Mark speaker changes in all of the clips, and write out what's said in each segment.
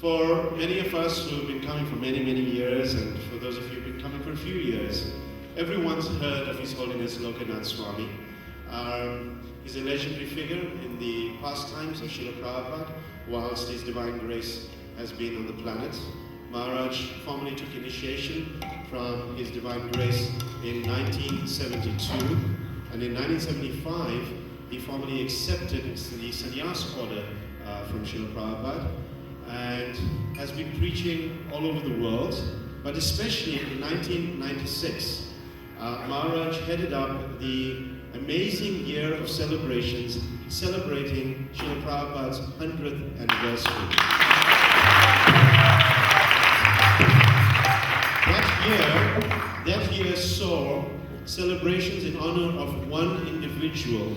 Speaker 1: For many of us who have been coming for many, many years, and for those of you who have been coming for a few years, everyone's heard of His Holiness Lokanath Swami. He's a legendary figure in the pastimes of Srila Prabhupada, whilst His Divine Grace has been on the planet. Maharaj formally took initiation from His Divine Grace in 1972, and in 1975 he formally accepted the sannyas order from Srila Prabhupada, and has been preaching all over the world, but especially in 1996, Maharaj headed up the amazing year of celebrations, celebrating Srila Prabhupada's 100th anniversary. That year saw celebrations in honor of one individual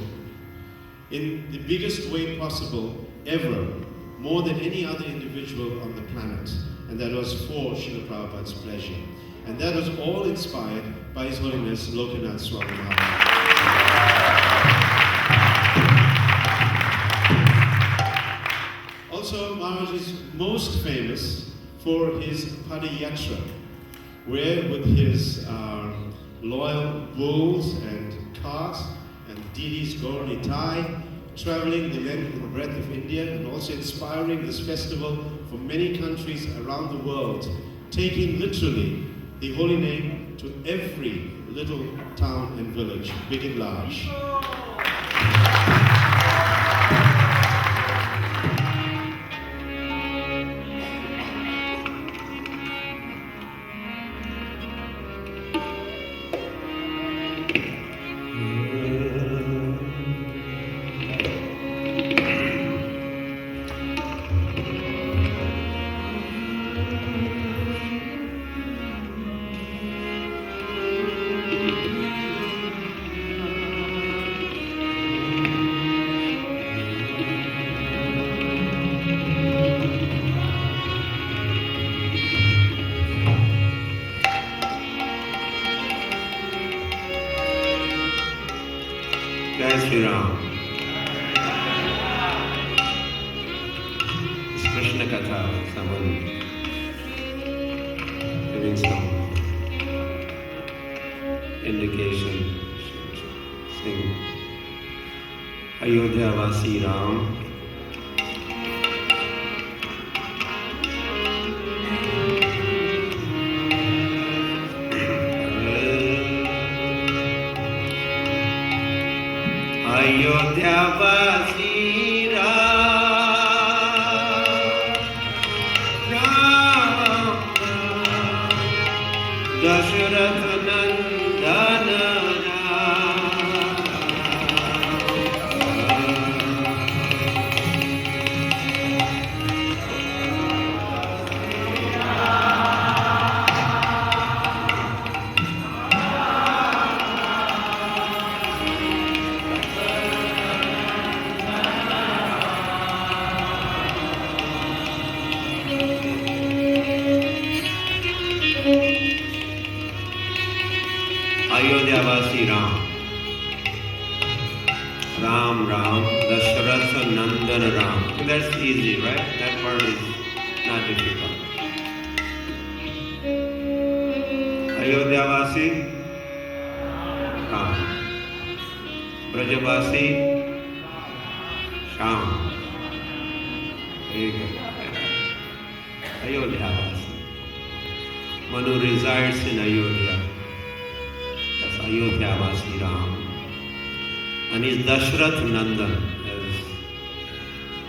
Speaker 1: in the biggest way possible ever, more than any other individual on the planet, and that was for Srila Prabhupada's pleasure. And that was all inspired by His Holiness Lokanath Swami Maharaj. Also, Maharaj is most famous for his Padayatra, where with his loyal bulls and carts and deities Gauri Thai, traveling the length and breadth of India, and also inspiring this festival for many countries around the world, taking literally the holy name to every little town and village, big and large.
Speaker 2: Jai Sri Ram. It's Krishna Katha, someone giving some indication. Sing Ayodhya Vasi Ram. Ayodhya Vasi Ram, Dasharath Nandana Ayodhya Vasi Ram. Ram Ram, Dasharath Nandana Ram. That's easy, right? That part is not difficult. Ayodhya Vasi Ram. Brajavasi Sham. There you go. Ayodhya Vasi. Manu resides in Ayodhya. Ayodhya Vasi Ram, and he's Dashrath Nandan, as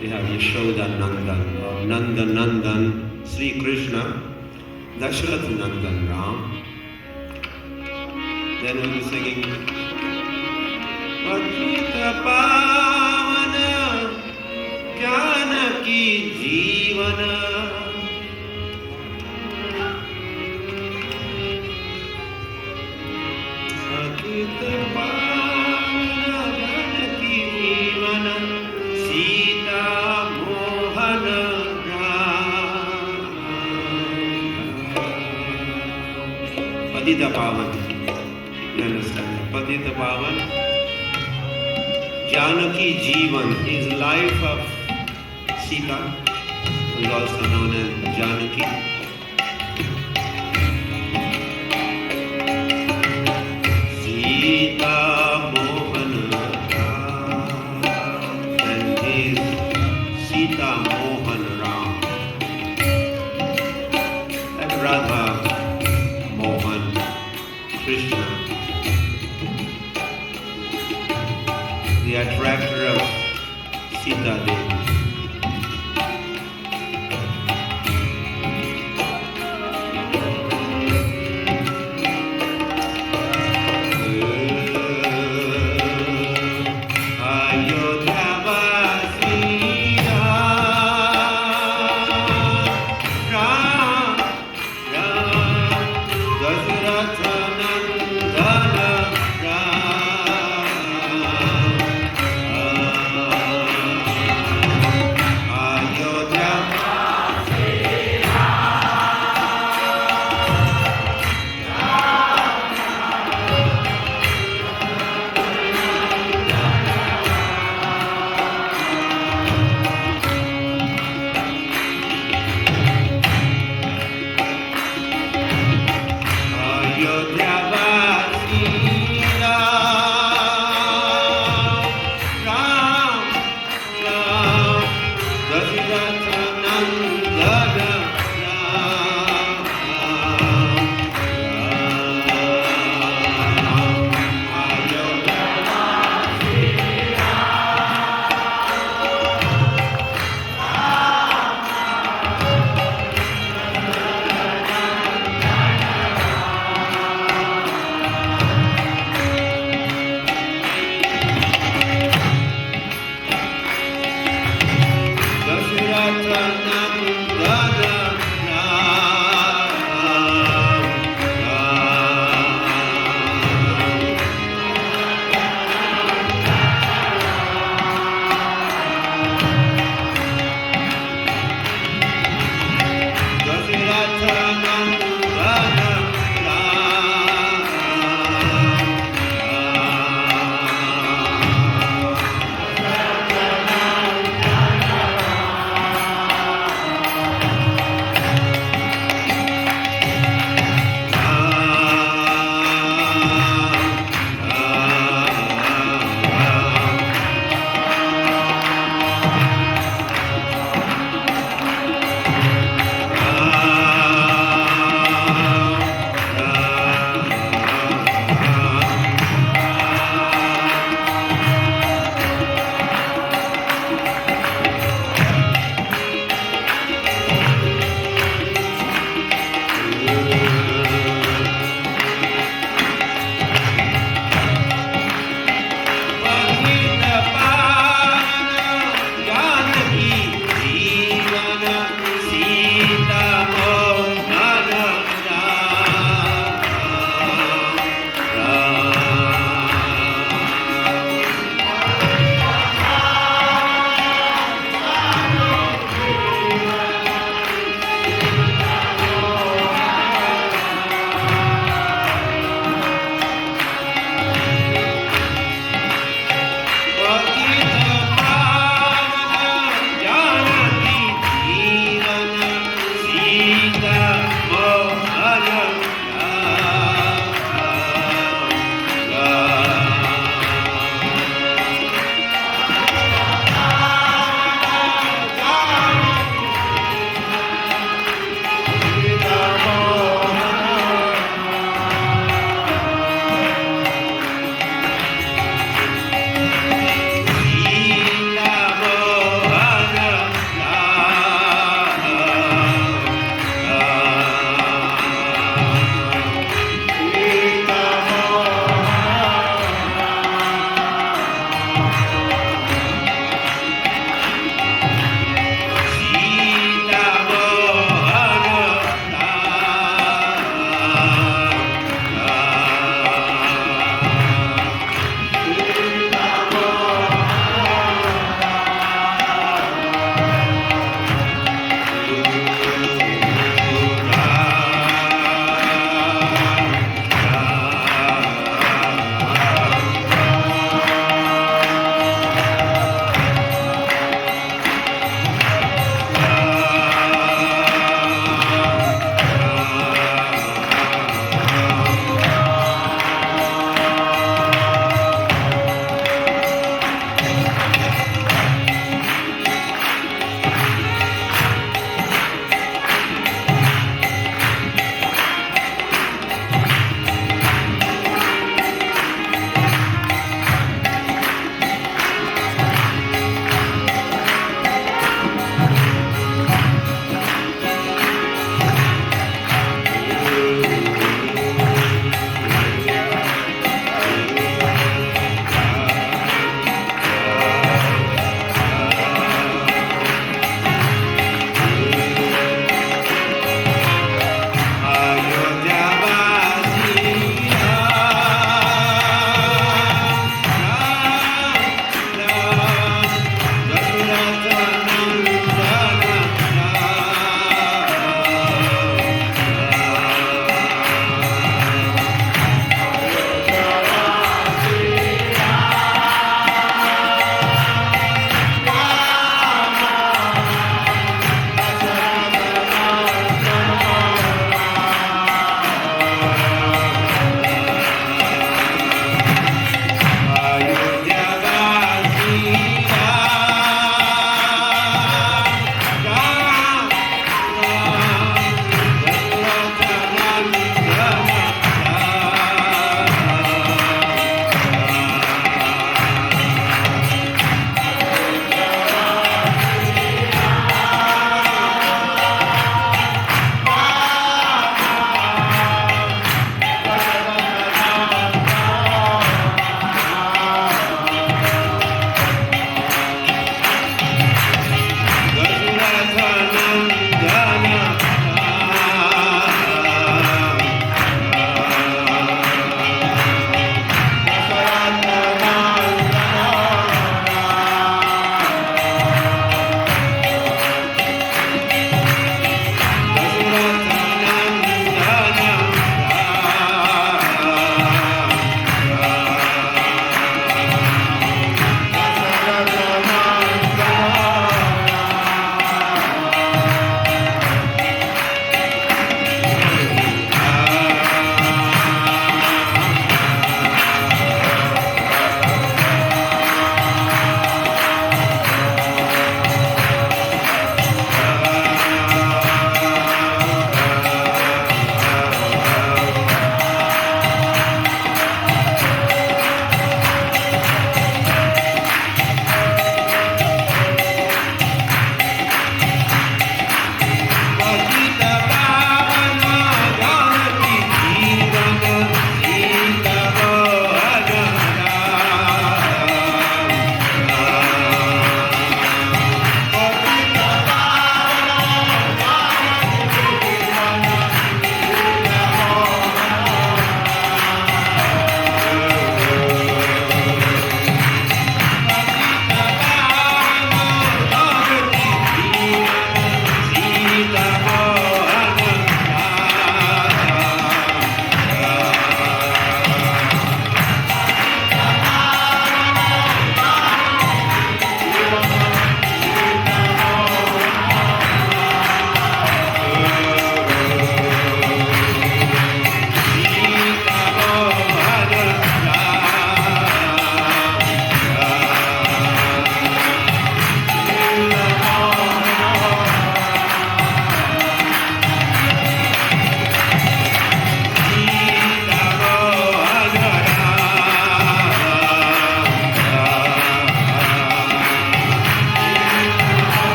Speaker 2: we have Yashoda Nandan, or Nanda Nandan, Sri Krishna, Dashrath Nandan Ram. Then we'll be singing Patita Pavana Janaki Jivana. Patita Pavan, you understand? Patita Pavan, Janaki Jivan is life of Sita, who is also known as Janaki. Sita Mohan Ram, and is Sita Mohan Ram, and Radha Mohan Krishna, the attractor of Sita Devi.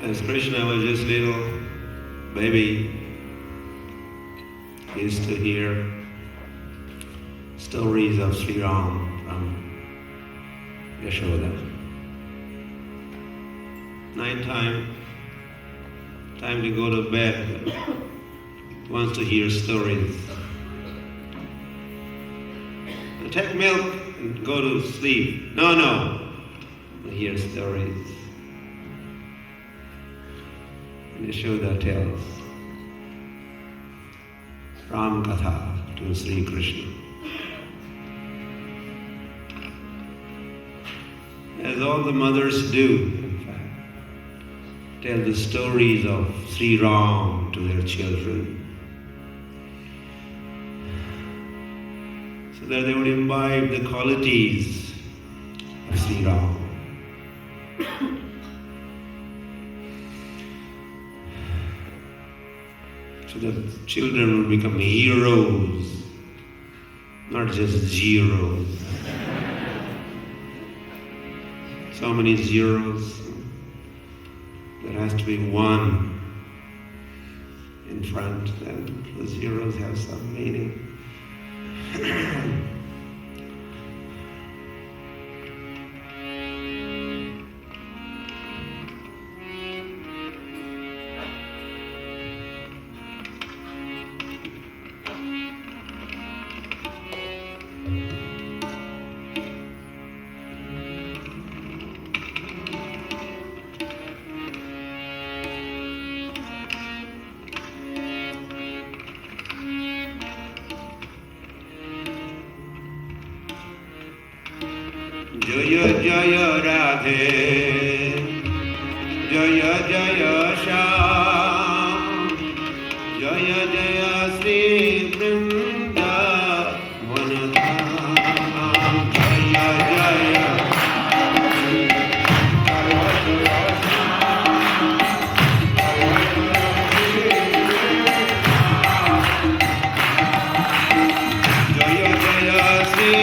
Speaker 2: As Krishna was just little baby, he used to hear stories of Sri Ram from Yashoda. Night time to go to bed, wants to hear stories. Take milk and go to sleep. No. Hear stories. And Yashoda tells Ram Katha to Sri Krishna. As all the mothers do, in fact, tell the stories of Sri Ram to their children, so that they would imbibe the qualities of Sri Ram. So that children will become heroes, not just zeros. So many zeros. There has to be one in front, and the zeros have some meaning. Jaya Jaya Radhe, Jaya Jaya Shyam, Jaya Jaya Sri Vrindavan Dham, Jaya Jaya. Jaya Jaya Sri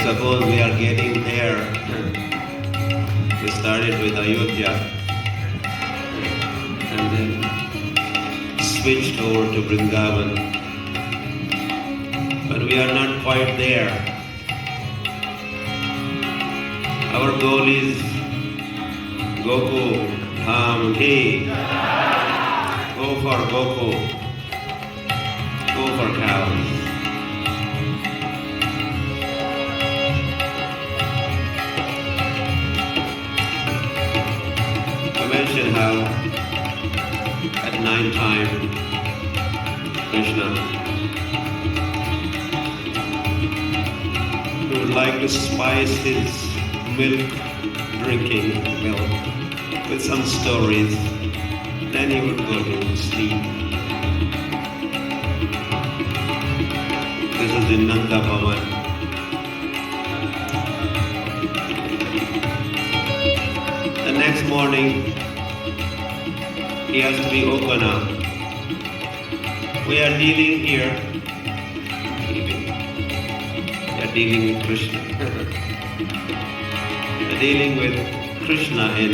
Speaker 2: suppose we are getting there. We started with Ayodhya and then switched over to Vrindavan. But we are not quite there. Our goal is Goku Dham Ki. Go for Goku. Go for cows. I mentioned how at night time Krishna would like to spice his drinking milk with some stories. Then he would go to sleep. This is in Nanda Bhavan. The next morning, he has to be woken up. We are dealing here. We are dealing with Krishna. We are dealing with Krishna in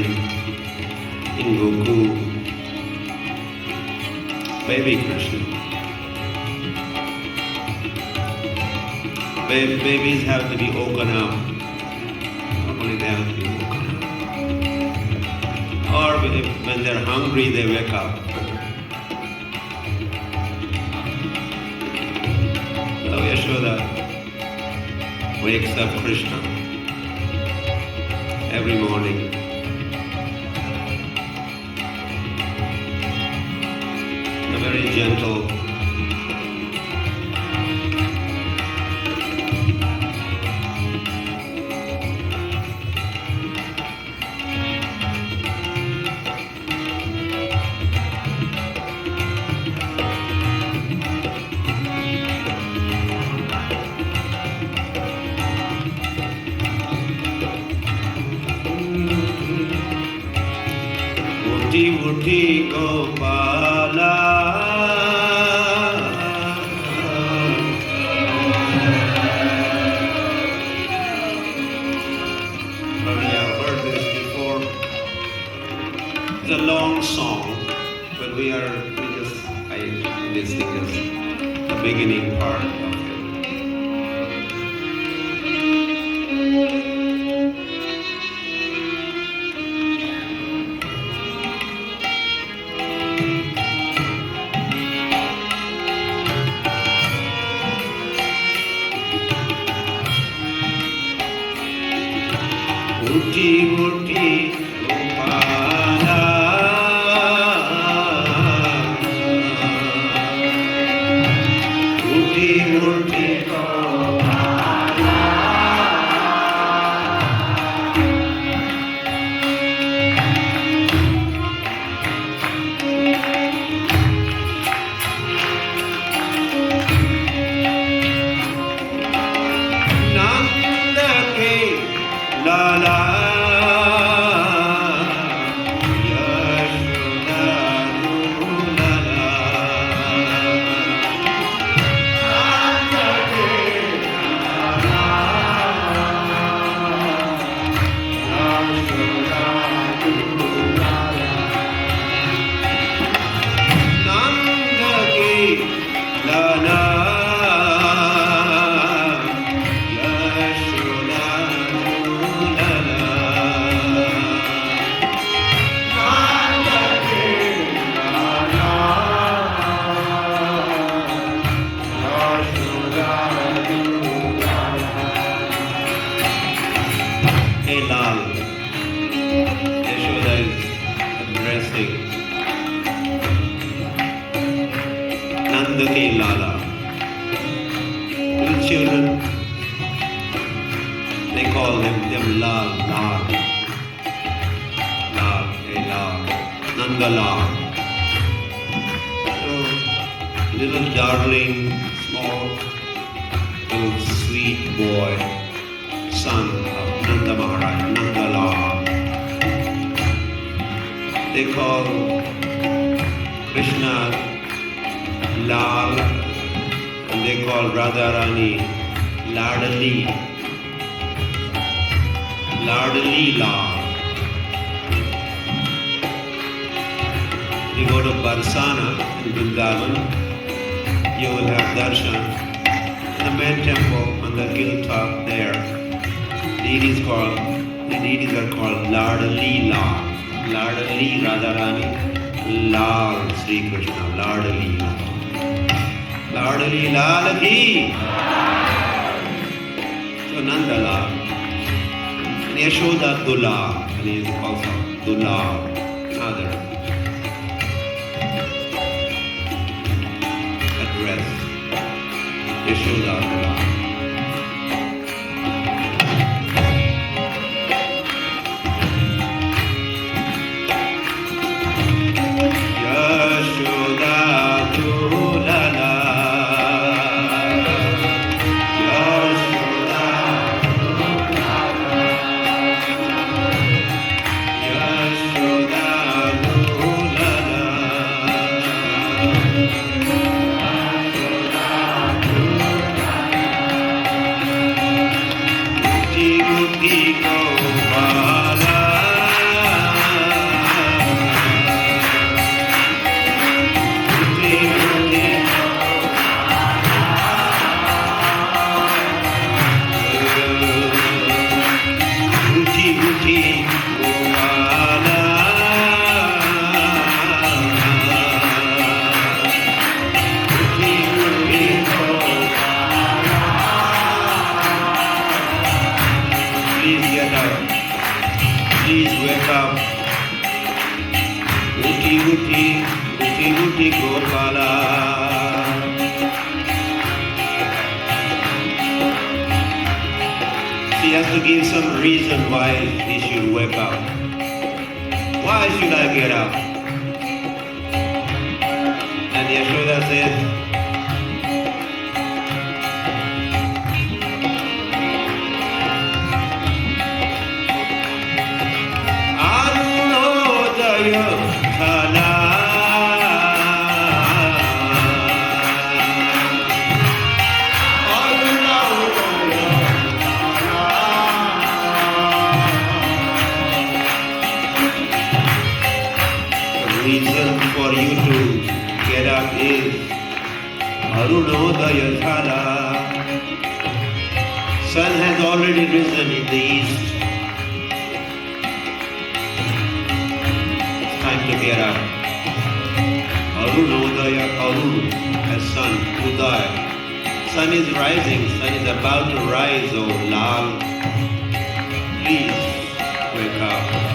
Speaker 2: Goku. Baby Krishna. Babies have to be woken up. Normally they have to be woken up. Or when they're hungry, they wake up. So Yashoda wakes up Krishna every morning. A very gentle Uti Gopala. We have heard this before. It's a long song, but we think is the beginning part of it. Uti Uti Gopala, Uti Uti Gopala, Nanda Ke Lala. Yashoda is addressing Nanda Ki Lala. Little children, they call them Lal, Lal, Lal, hey Lal, Nanda Lal. So, little darling, small, little sweet boy, son of Nanda Maharaj, Nanda Lal. They call Krishna Lal and they call Radharani Ladali. Lila. You go to Barsana in Vrindavan, you will have darshan in the main temple on the hilltop there. The deities are called Lila. Ladali Radharani, Lal Sri Krishna, Ladali Lalaki. So Nandala. And Yashoda Dula, and he is also Dula, another address. Yashoda Dula. Please wake up. Uti Gopala. She has to give some reason why he should wake up. Why should I get up? And Yashoda says, reason for you to get up is Arunodaya Thala. Sun has already risen in the east. It's time to get up. Arunodaya, Arun as sun, Udaya. Sun is rising, sun is about to rise, oh Lal. Please wake up.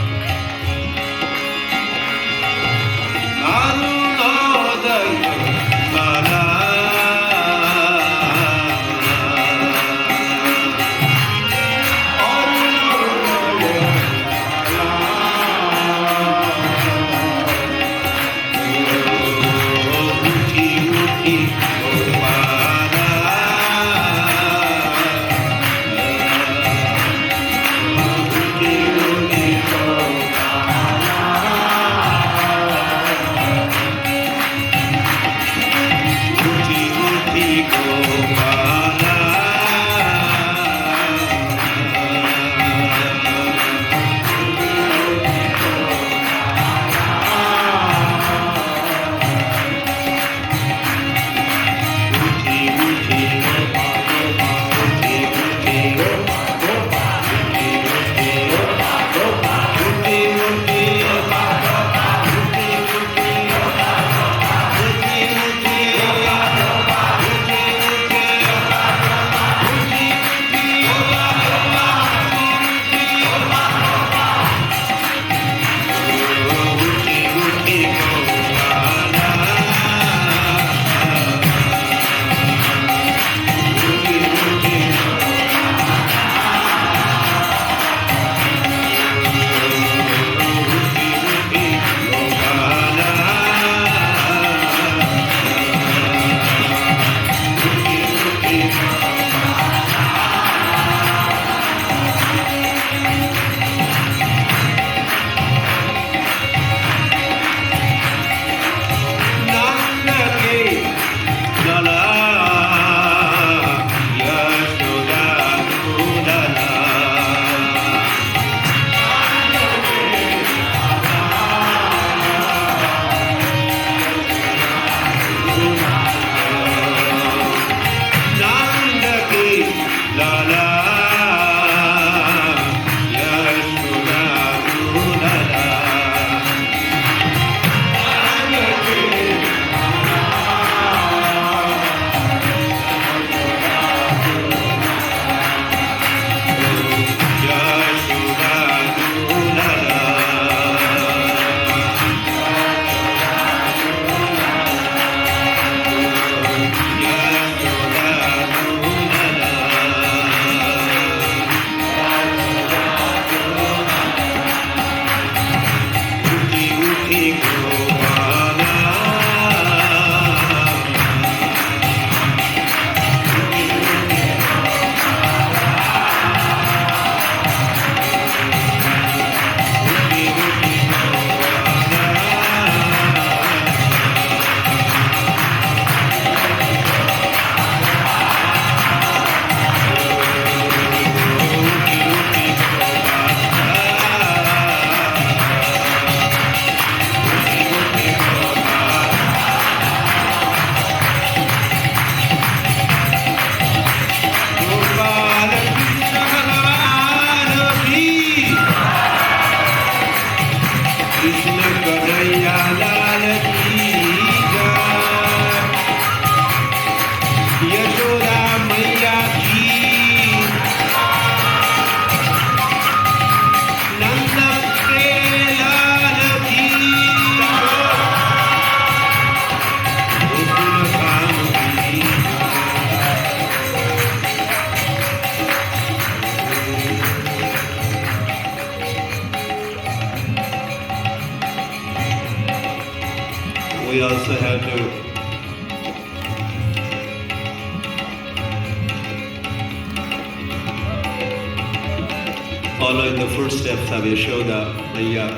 Speaker 2: follow in the footsteps of Yashoda Maya.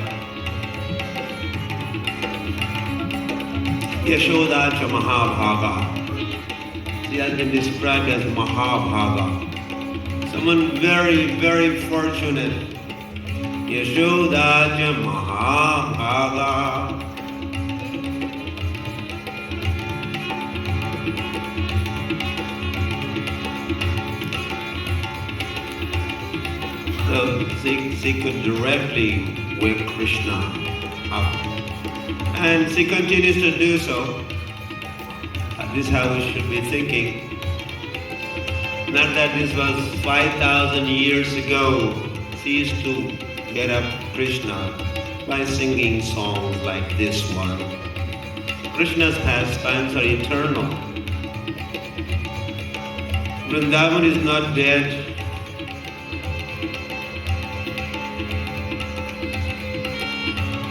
Speaker 2: Yashoda cha Mahabhaga. She has been described as Mahabhaga. Someone very, very fortunate. Yashoda cha Mahabhaga. So she could directly wake Krishna up. And she continues to do so. This is how we should be thinking. Not that this was 5,000 years ago. She used to get up Krishna by singing songs like this one. Krishna's pastimes are eternal. Vrindavan is not dead.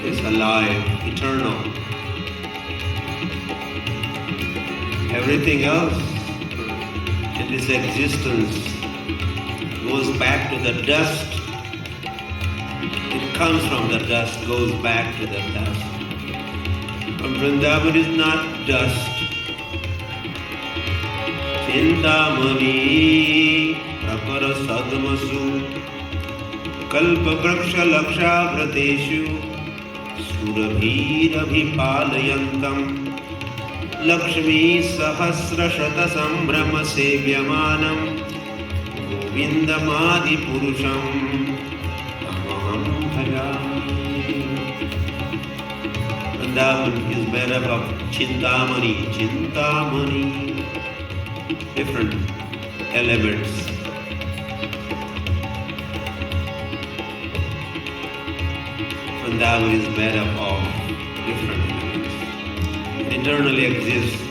Speaker 2: It's alive, eternal. Everything else in this existence goes back to the dust. It comes from the dust, goes back to the dust. And Vrindavan is not dust. Chintamani prakara sadmasu kalpa vraksha laksha vrateshu surabhirabhipalayantam Lakshmi sahasra shata sambrama sevyamanam Govindamadi purusham tamaham bhajami. Vrindavan is made up of Chintamani, different elements. Vrindavan is made up of different elements. Eternally exists.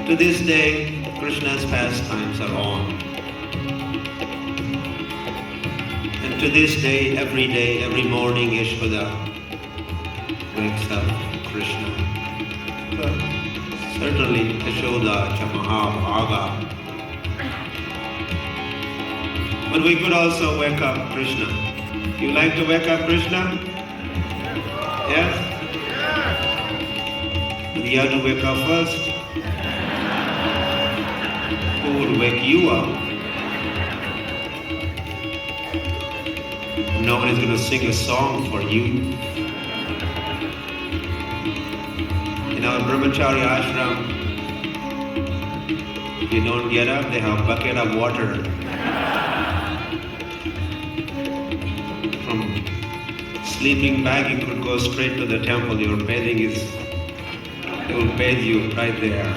Speaker 2: To this day, Krishna's pastimes are on. And to this day, every morning, Yashoda wakes up Krishna. So, certainly, Yashoda cha Mahabhaga. But we could also wake up Krishna. You like to wake up Krishna? Yes? You have to wake up first. Who will wake you up? Nobody's going to sing a song for you. In our brahmachari ashram, if you don't get up, they have a bucket of water. From sleeping bag, you could go straight to the temple. Your bathing is... They will bathe you right there.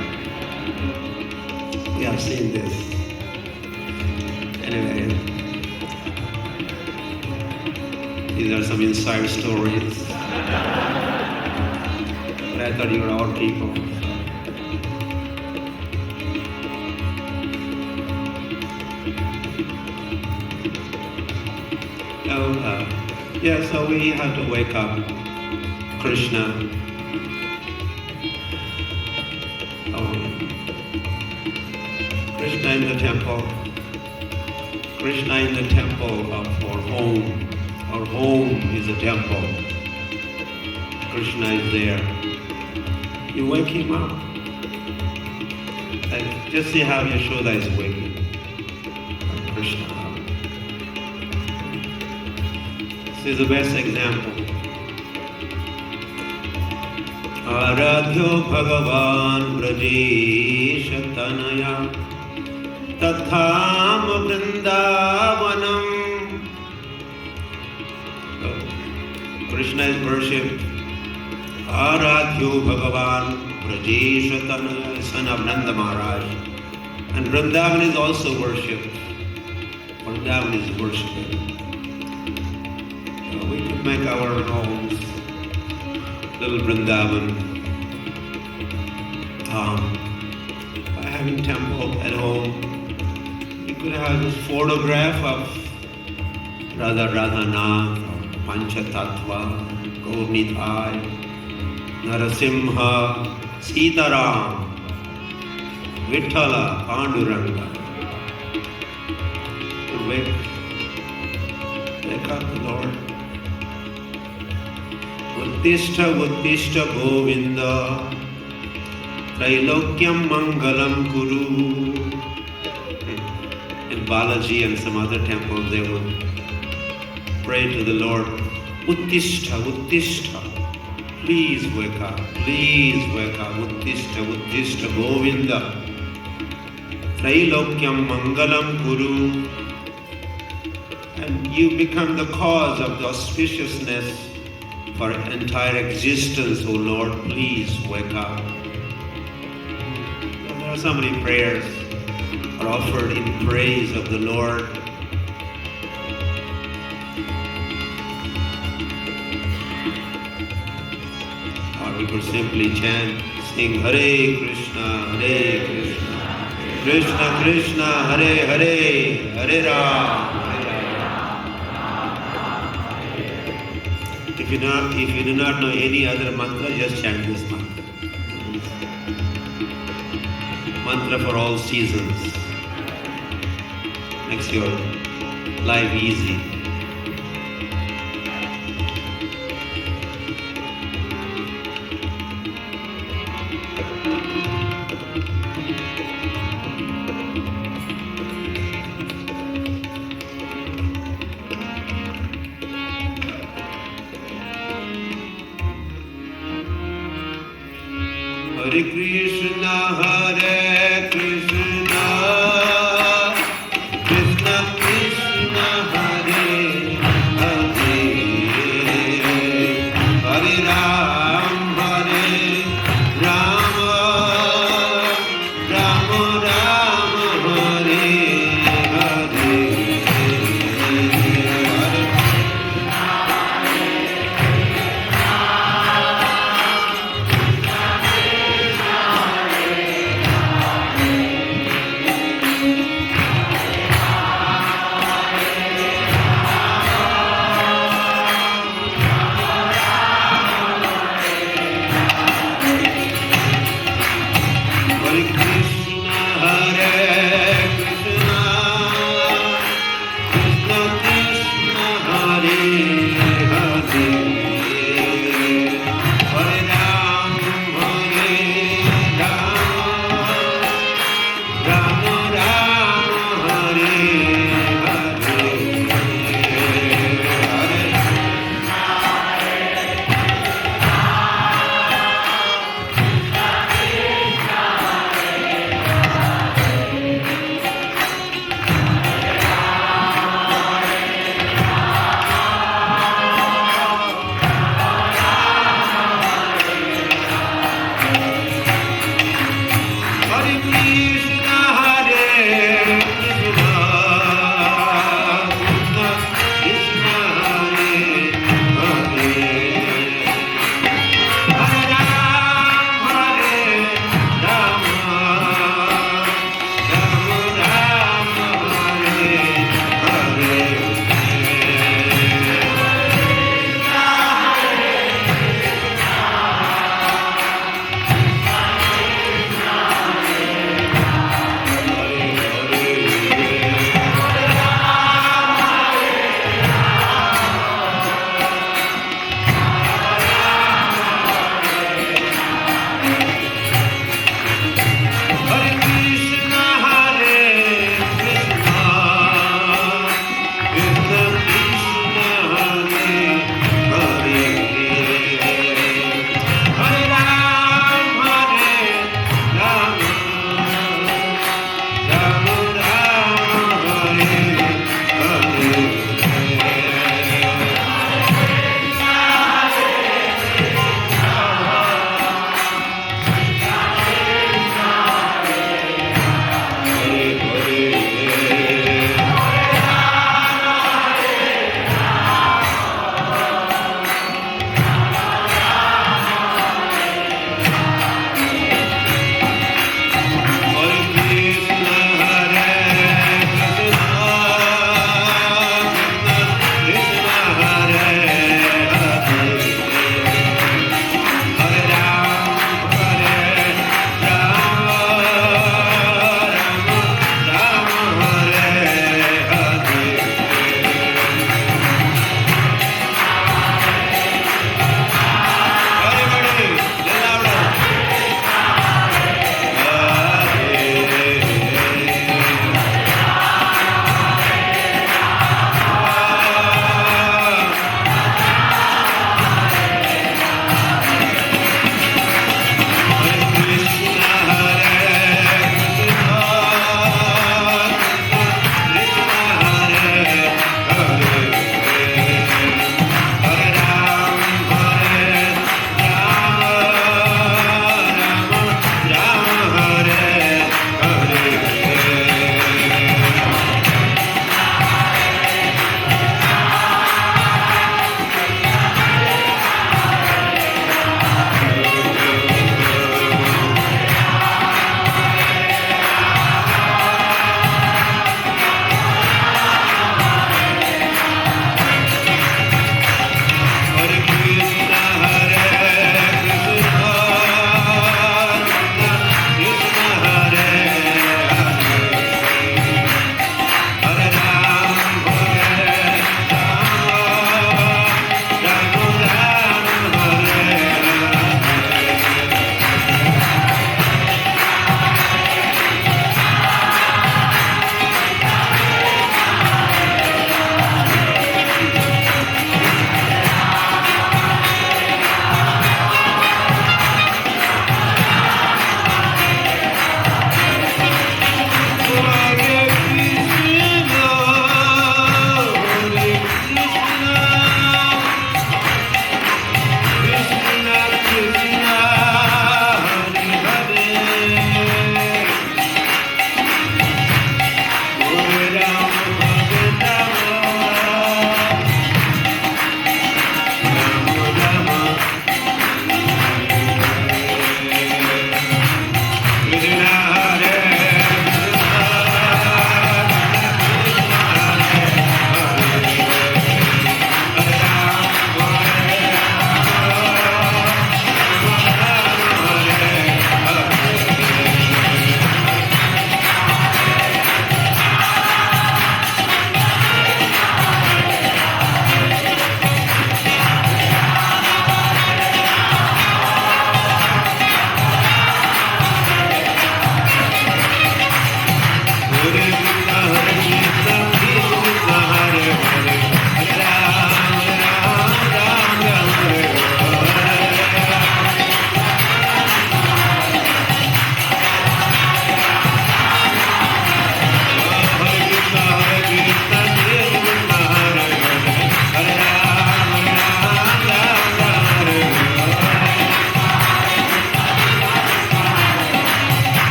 Speaker 2: We have seen this. Anyway, these are some inside stories. But I thought you were our people. So we have to wake up Krishna. Krishna in the temple. Krishna in the temple of our home. Our home is a temple. Krishna is there. You wake him up. And just see how Yashoda is waking Krishna up. This is the best example. Aradhyo Bhagavan Brajesha Tanaya Tatham Vrindavanam. So, Krishna is worshipped. Aradhyo Bhagavan Brajesha Tanaya, son of Nanda Maharaj. And Vrindavan is also worshipped. Vrindavan is worshipped. So we could make our homes little Vrindavan. By having temple at home, you could have this photograph of Radha Radhanath, Pancha Tattva, Gaurnithai, Narasimha, Sitaram, Vithala, Panduranga. Wake up, Lord. Uttishta, Uttishta, Govinda. Trailokyam Mangalam Kuru. In Balaji and some other temples, they would pray to the Lord, Uttishta, Uttishta. Please wake up, Uttishta, Uttishta, Govinda. Trailokyam Mangalam Kuru. And you become the cause of the auspiciousness for entire existence, O Lord. Please wake up. There are so many prayers are offered in praise of the Lord. Or we could simply chant, sing Hare Krishna, Krishna Krishna, Hare Hare, Hare Rama. If you do not know any other mantra, just chant this mantra. Mantra for all seasons. Makes your life easy. Hare Krishna, Hare Krishna, Krishna Krishna, Hare Hare, Hare Ram, Hare Ram, Ram Ram, Hare Hare, Hare Krishna, Hare Krishna, Krishna Krishna, Hare Hare, Hare Ram, Hare Ram, Ram Ram, Hare Hare, Hare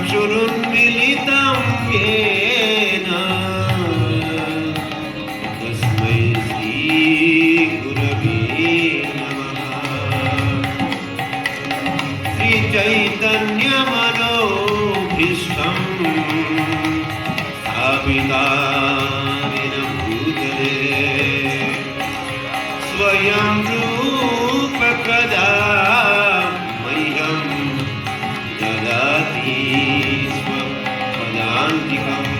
Speaker 2: चक्षुरुन्मिलितं येन तस्मै श्रीगुरवे नमः। श्रीचैतन्यमनोभीष्टं स्थापितानेन भूतले स्वयं रूप कदा मह्यं ददाति स्वपदान्तिकम्।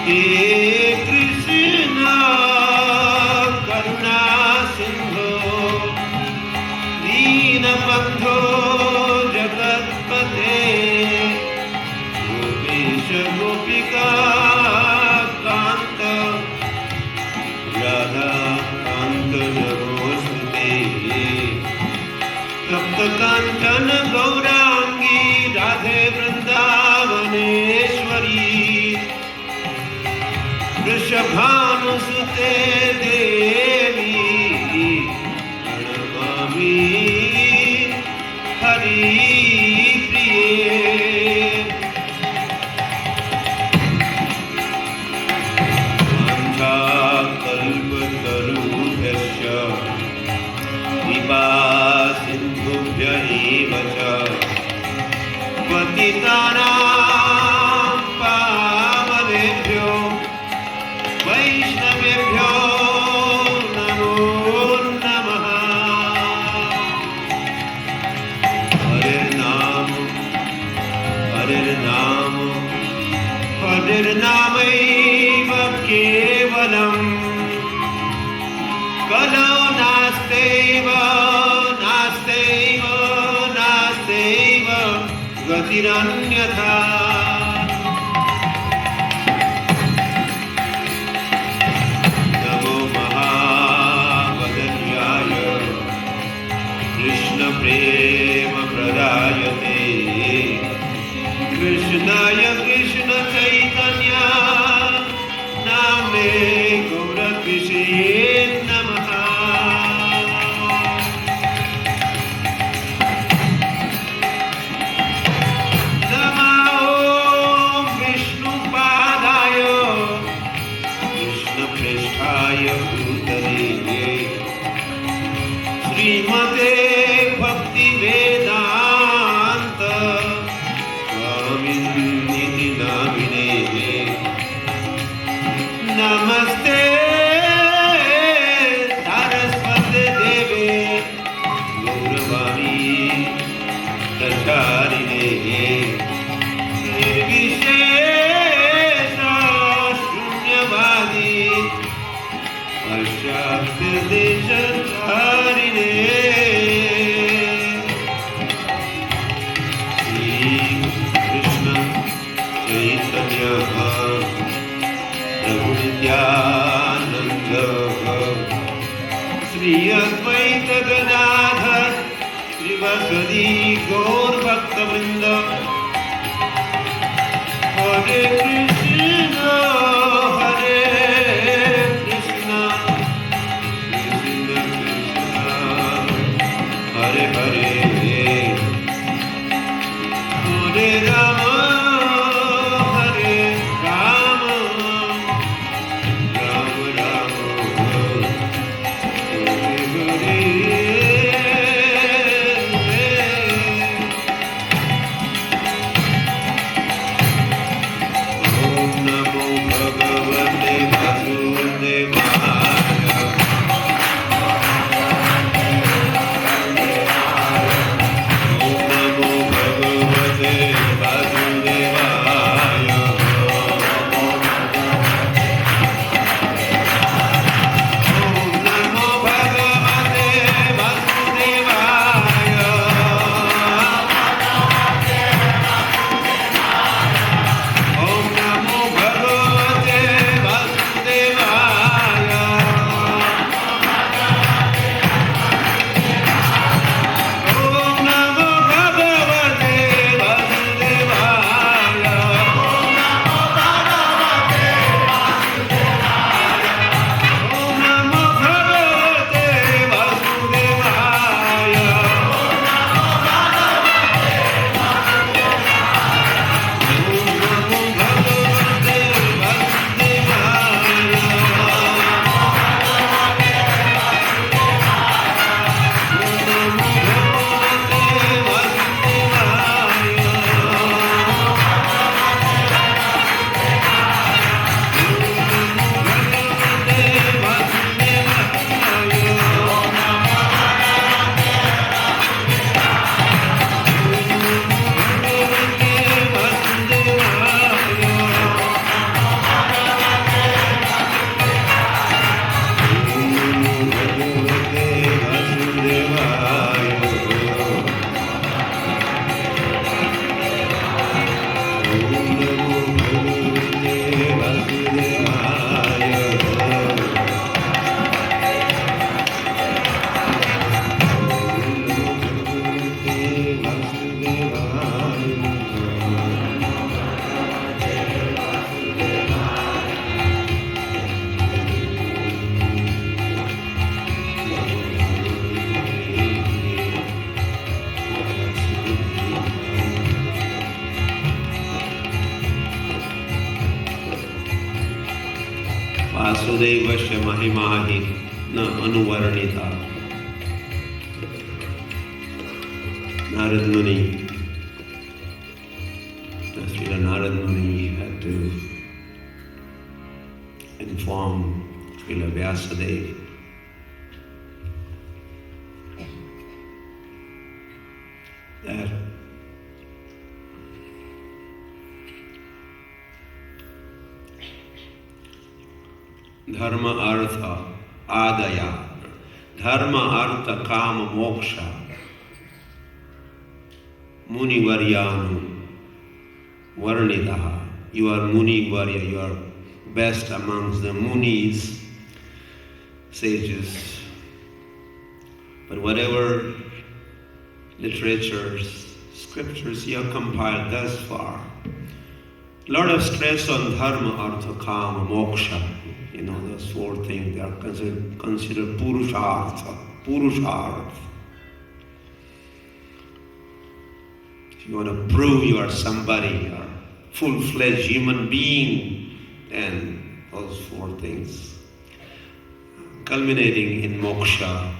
Speaker 2: हे कृष्ण करुणा सिन्धो दीनबन्धो जगत्पते गोपेश गोपिका कान्त राधा कान्त नमोस्तुते। तप्तकाञ्चन गौराङ्गी राधे वृन्दावनेश्वरी वृषभानुसुते देवी प्रणमामि हरिप्रिये। वाञ्छाकल्पतरुभ्यश्च कृपासिन्धुभ्य एव च पतितानां पावनेभ्यो वैष्णवेभ्यो नमो नमः। हरिर्नाम हरिर्नाम हरिर्नामैव केवलम् कलो नास्त्यैव नास्त्यैव नास्त्यैव गतिरन्यथा। नमो महावदन्याय कृष्णप्रेमप्रदायते कृष्णाय कृष्णचैतन्य नामे गौरकृष्णे नमः। नमो विष्णुपादाय कृष्णप्रेष्ठाय भूतले श्रीमते भक्तिवेदान्त स्वामिनिधि नामिने नमस्ते सरस्वती देवे गौरवाणी प्रचारिणे निर्विशेष शून्यवादी पाश्चात्यदेशधारिणे। श्रीकृष्ण चैतन्य प्रभु नित्यानंद श्री अद्वैत गदाधर श्रीवासदि गौर भक्तवृंद। हरे कृष्ण हरे कृष्ण कृष्ण कृष्ण हरे हरे हरे राम हरे Ram Ram Ram Hare Hare. Vasudevasya Mahimahi na Anuvarnita. Narad Muni, Srila Narad Muni had to inform Srila Vyasadeva that Dharma Artha Adaya, Dharma Artha Kama Moksha, Muni Varyanu Varnitaha. You are Muni Varya, you are best amongst the Munis, sages. But whatever literatures, scriptures you have compiled thus far, lot of stress on Dharma, Artha, Kama, Moksha. You know, those four things, they are considered Purushartha. Purushartha. If you want to prove you are somebody, you are a full-fledged human being, and those four things, culminating in moksha.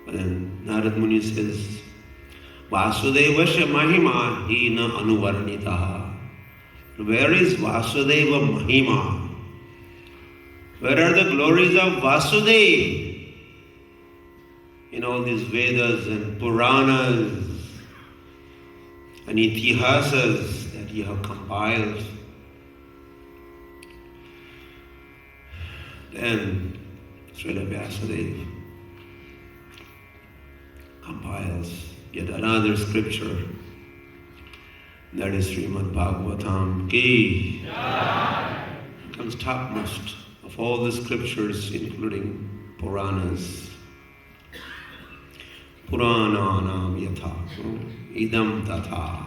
Speaker 2: And Narad Muni says, Vasudevasya Mahima hina anuvarnitaha. Where is Vasudeva Mahima? Where are the glories of Vasudeva? In all these Vedas and Puranas and Itihasas that you have compiled. Then Srila Vyasadeva compiles yet another scripture. That is Srimad Bhagavatam ki. It comes topmost of all the scriptures, including Puranas. Purananam yatha, idam tatha.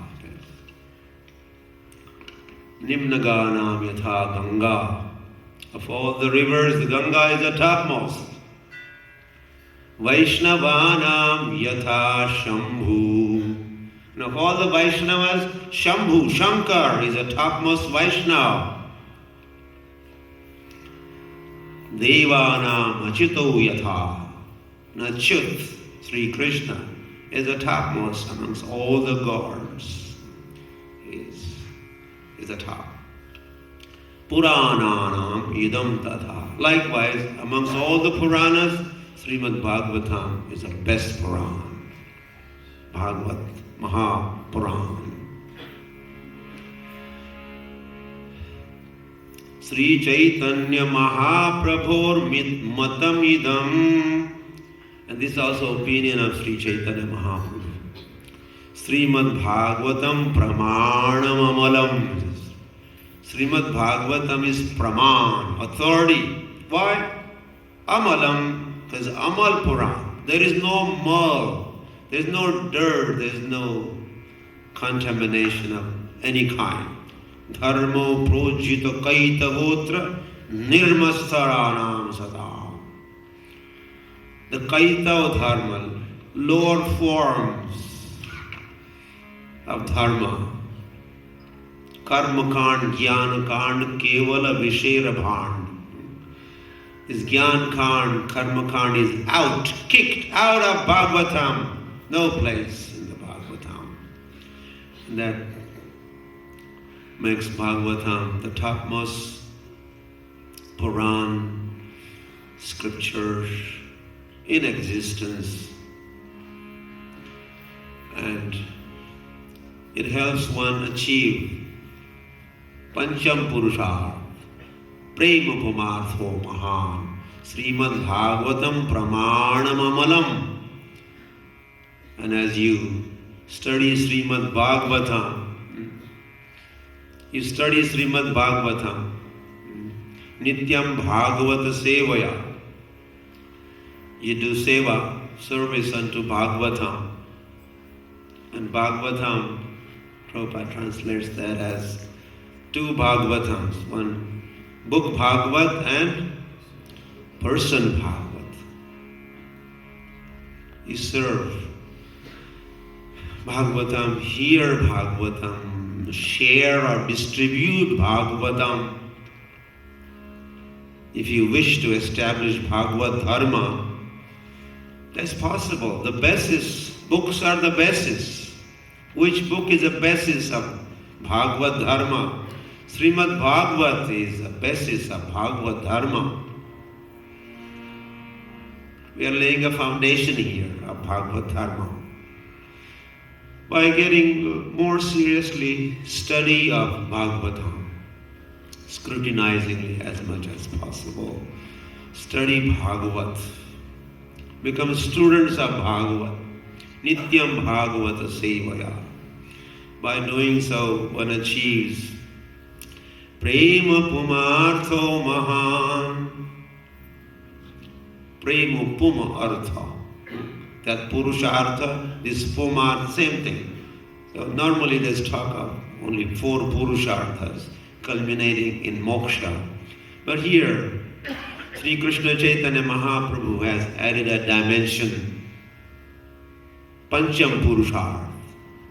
Speaker 2: Nimnaganam yatha Ganga. Of all the rivers, the Ganga is the topmost. Vaishnavanam yatha Shambhu. And of all the Vaishnavas, Shambhu, Shankar is the topmost Vaishnava. Devanam Achito yatha. And Achyut, Sri Krishna, is the topmost amongst all the gods. Is the top. Purananam idam tatha. Likewise, amongst all the Puranas, Srimad Bhagavatam is the best Puran. Bhagavat Mahapuran. Sri Chaitanya Mahaprabhur matam idam. And this is also opinion of Sri Chaitanya Mahaprabhu. Srimad Bhagavatam pramanam amalam. Srimad Bhagavatam is praman, authority. Why? Amalam, because Amal Puran. There is no mal. There's no dirt, there's no contamination of any kind. Dharmo projita kaita hotra nirmastaranam sadam. The kaita of dharma, lower forms of dharma. Karma kand, jnana kand, kevala vishera bhand. This jnana kand, karma kand is out, kicked out of Bhagavatam. No place in the Bhagavatam. And that makes Bhagavatam the topmost Puran scripture in existence. And it helps one achieve Pancham Purusharth, Prema Pumartho Mahan, Srimad Bhagavatam Pramanam Amalam. And as you study Srimad Bhagavatam, Nityam Bhagavata Sevaya. You do seva, service unto Bhagavatam. And Bhagavatam, Prabhupada translates that as two Bhagavatams, one book Bhagavat and person Bhagavat. You serve Bhagavatam, hear Bhagavatam, share or distribute Bhagavatam if you wish to establish Bhagavad Dharma, that's possible. The basis, books are the basis. Which book is the basis of Bhagavad Dharma? Srimad Bhagavat is the basis of Bhagavad Dharma. We are laying a foundation here of Bhagavad Dharma. By getting more seriously study of Bhagavatam, scrutinizingly as much as possible, study Bhagavat, become students of Bhagavat, Nityam Bhagavata Sevaya. By doing so, one achieves Prema Pumartho Mahan. Prema Puma Artha. That Purushartha, this Pumartha, same thing. So normally there's talk of only 4 Purusharthas culminating in moksha. But here, Sri Krishna Chaitanya Mahaprabhu has added a dimension, Pancham Purushartha.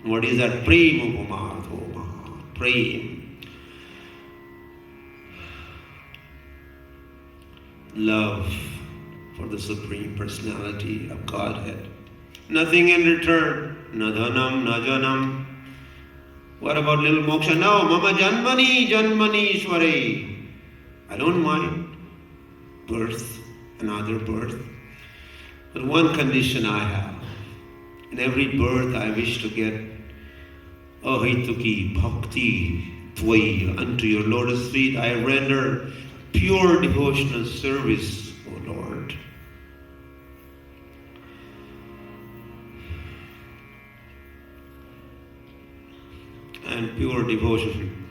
Speaker 2: What is that? Prema Pumartho Maha. Prema. Love for the Supreme Personality of Godhead. Nothing in return. Nadhanam, najanam. What about little moksha? No, mama janmani, janmani ishware. I don't mind birth, another birth. But one condition I have. In every birth I wish to get ahituki bhakti tvai. Unto your lotus feet I render pure devotional service, O Lord. And pure devotion.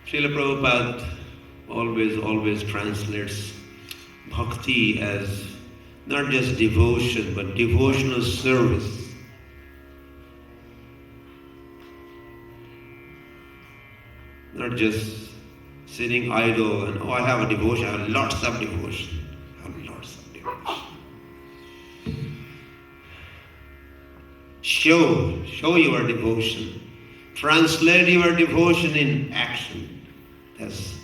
Speaker 2: Srila Prabhupada always translates bhakti as not just devotion, but devotional service. Not just sitting idle and, I have a devotion, I have lots of devotion. Show your devotion. Translate your devotion in action. That's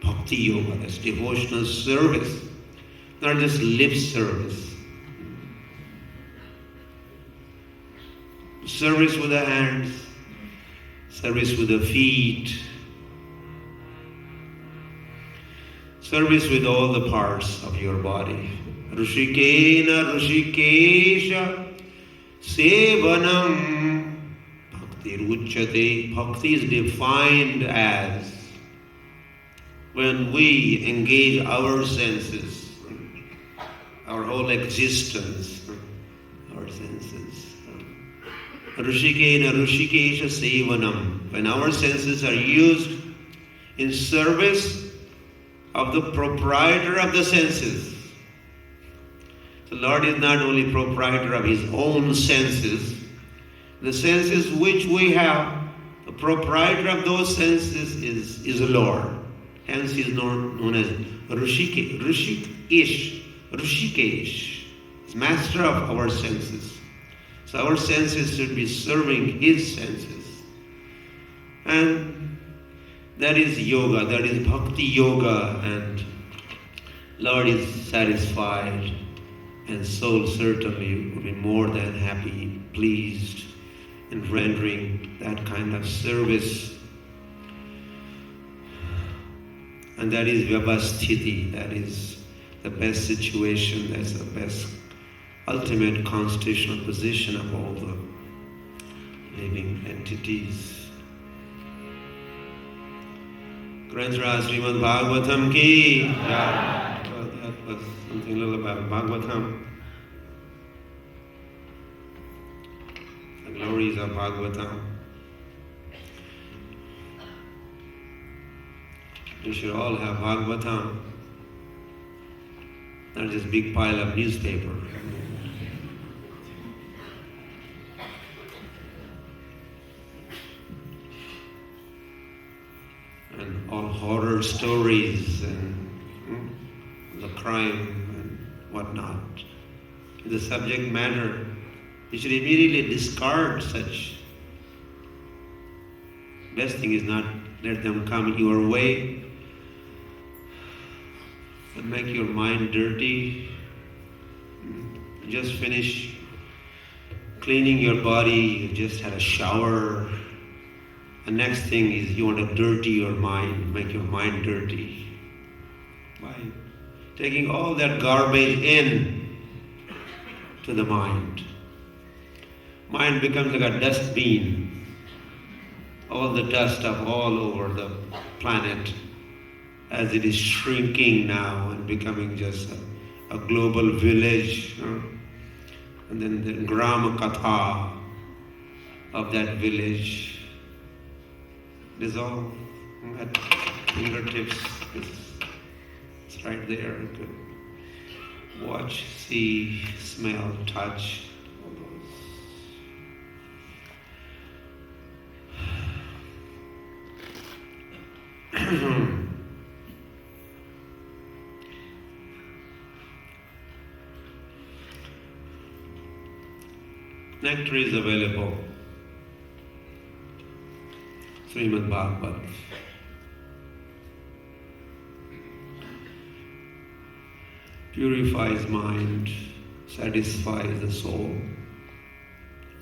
Speaker 2: bhakti yoga, that's devotional service, not just lip service. Service with the hands, service with the feet, service with all the parts of your body. Rushikena Rushikesha Sevanam. Bhakti is defined as when we engage our senses, our whole existence, our senses. Rushikena Rushikesha Sevanam. When our senses are used in service of the proprietor of the senses. The Lord is not only proprietor of His own senses, the senses which we have, the proprietor of those senses is the Lord. Hence He is known as Rishikesh. Rishikesh is master of our senses. So our senses should be serving His senses. And that is yoga, that is bhakti yoga, and Lord is satisfied, and soul certainly will be more than happy, pleased in rendering that kind of service. And that is vyavasthiti, that is the best situation, that's the best ultimate constitutional position of all the living entities. Grandra Srimad Bhagavatam ki. Yeah. Well, that was something a little about Bhagavatam. The glories of Bhagavatam. We should all have Bhagavatam, not just big pile of newspaper. And all horror stories and the crime and whatnot. The subject matter, you should immediately discard such. Best thing is not let them come your way. and make your mind dirty. Just finish cleaning your body, you just had a shower. The next thing is you want to dirty your mind, make your mind dirty. By taking all that garbage in to the mind. Mind becomes like a dustbin. All the dust up all over the planet as it is shrinking now and becoming just a global village. And then the Katha of that village is all at fingertips. It's right there. You could watch, see, smell, touch. All those. Nectar is available. Srimad Bhagavata. Purifies mind, satisfies the soul.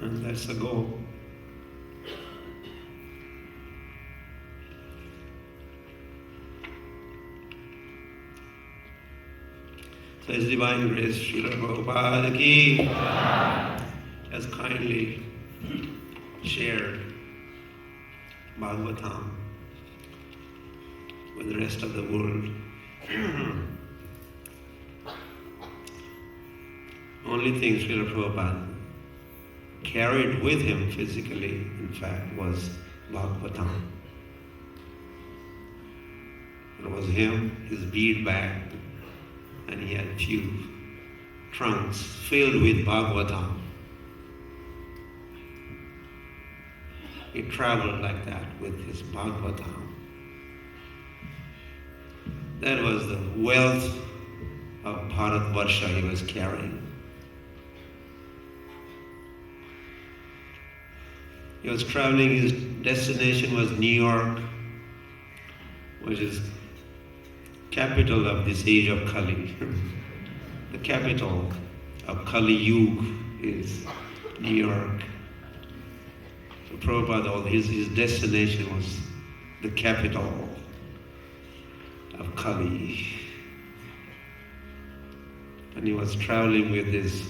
Speaker 2: And that's the goal. So His Divine Grace, Srila Prabhupada ki has kindly shared Bhagavatam with the rest of the world. Only thing Srila Prabhupada carried with him physically, in fact, was Bhagavatam. It was him, his bead bag, and he had a few trunks filled with Bhagavatam. He traveled like that with his Bhagavatam. That was the wealth of Bharatvarsha he was carrying. He was traveling, his destination was New York, which is capital of this age of Kali. The capital of Kali Yuga is New York. So Prabhupada, his destination was the capital of Kali. And he was traveling with this.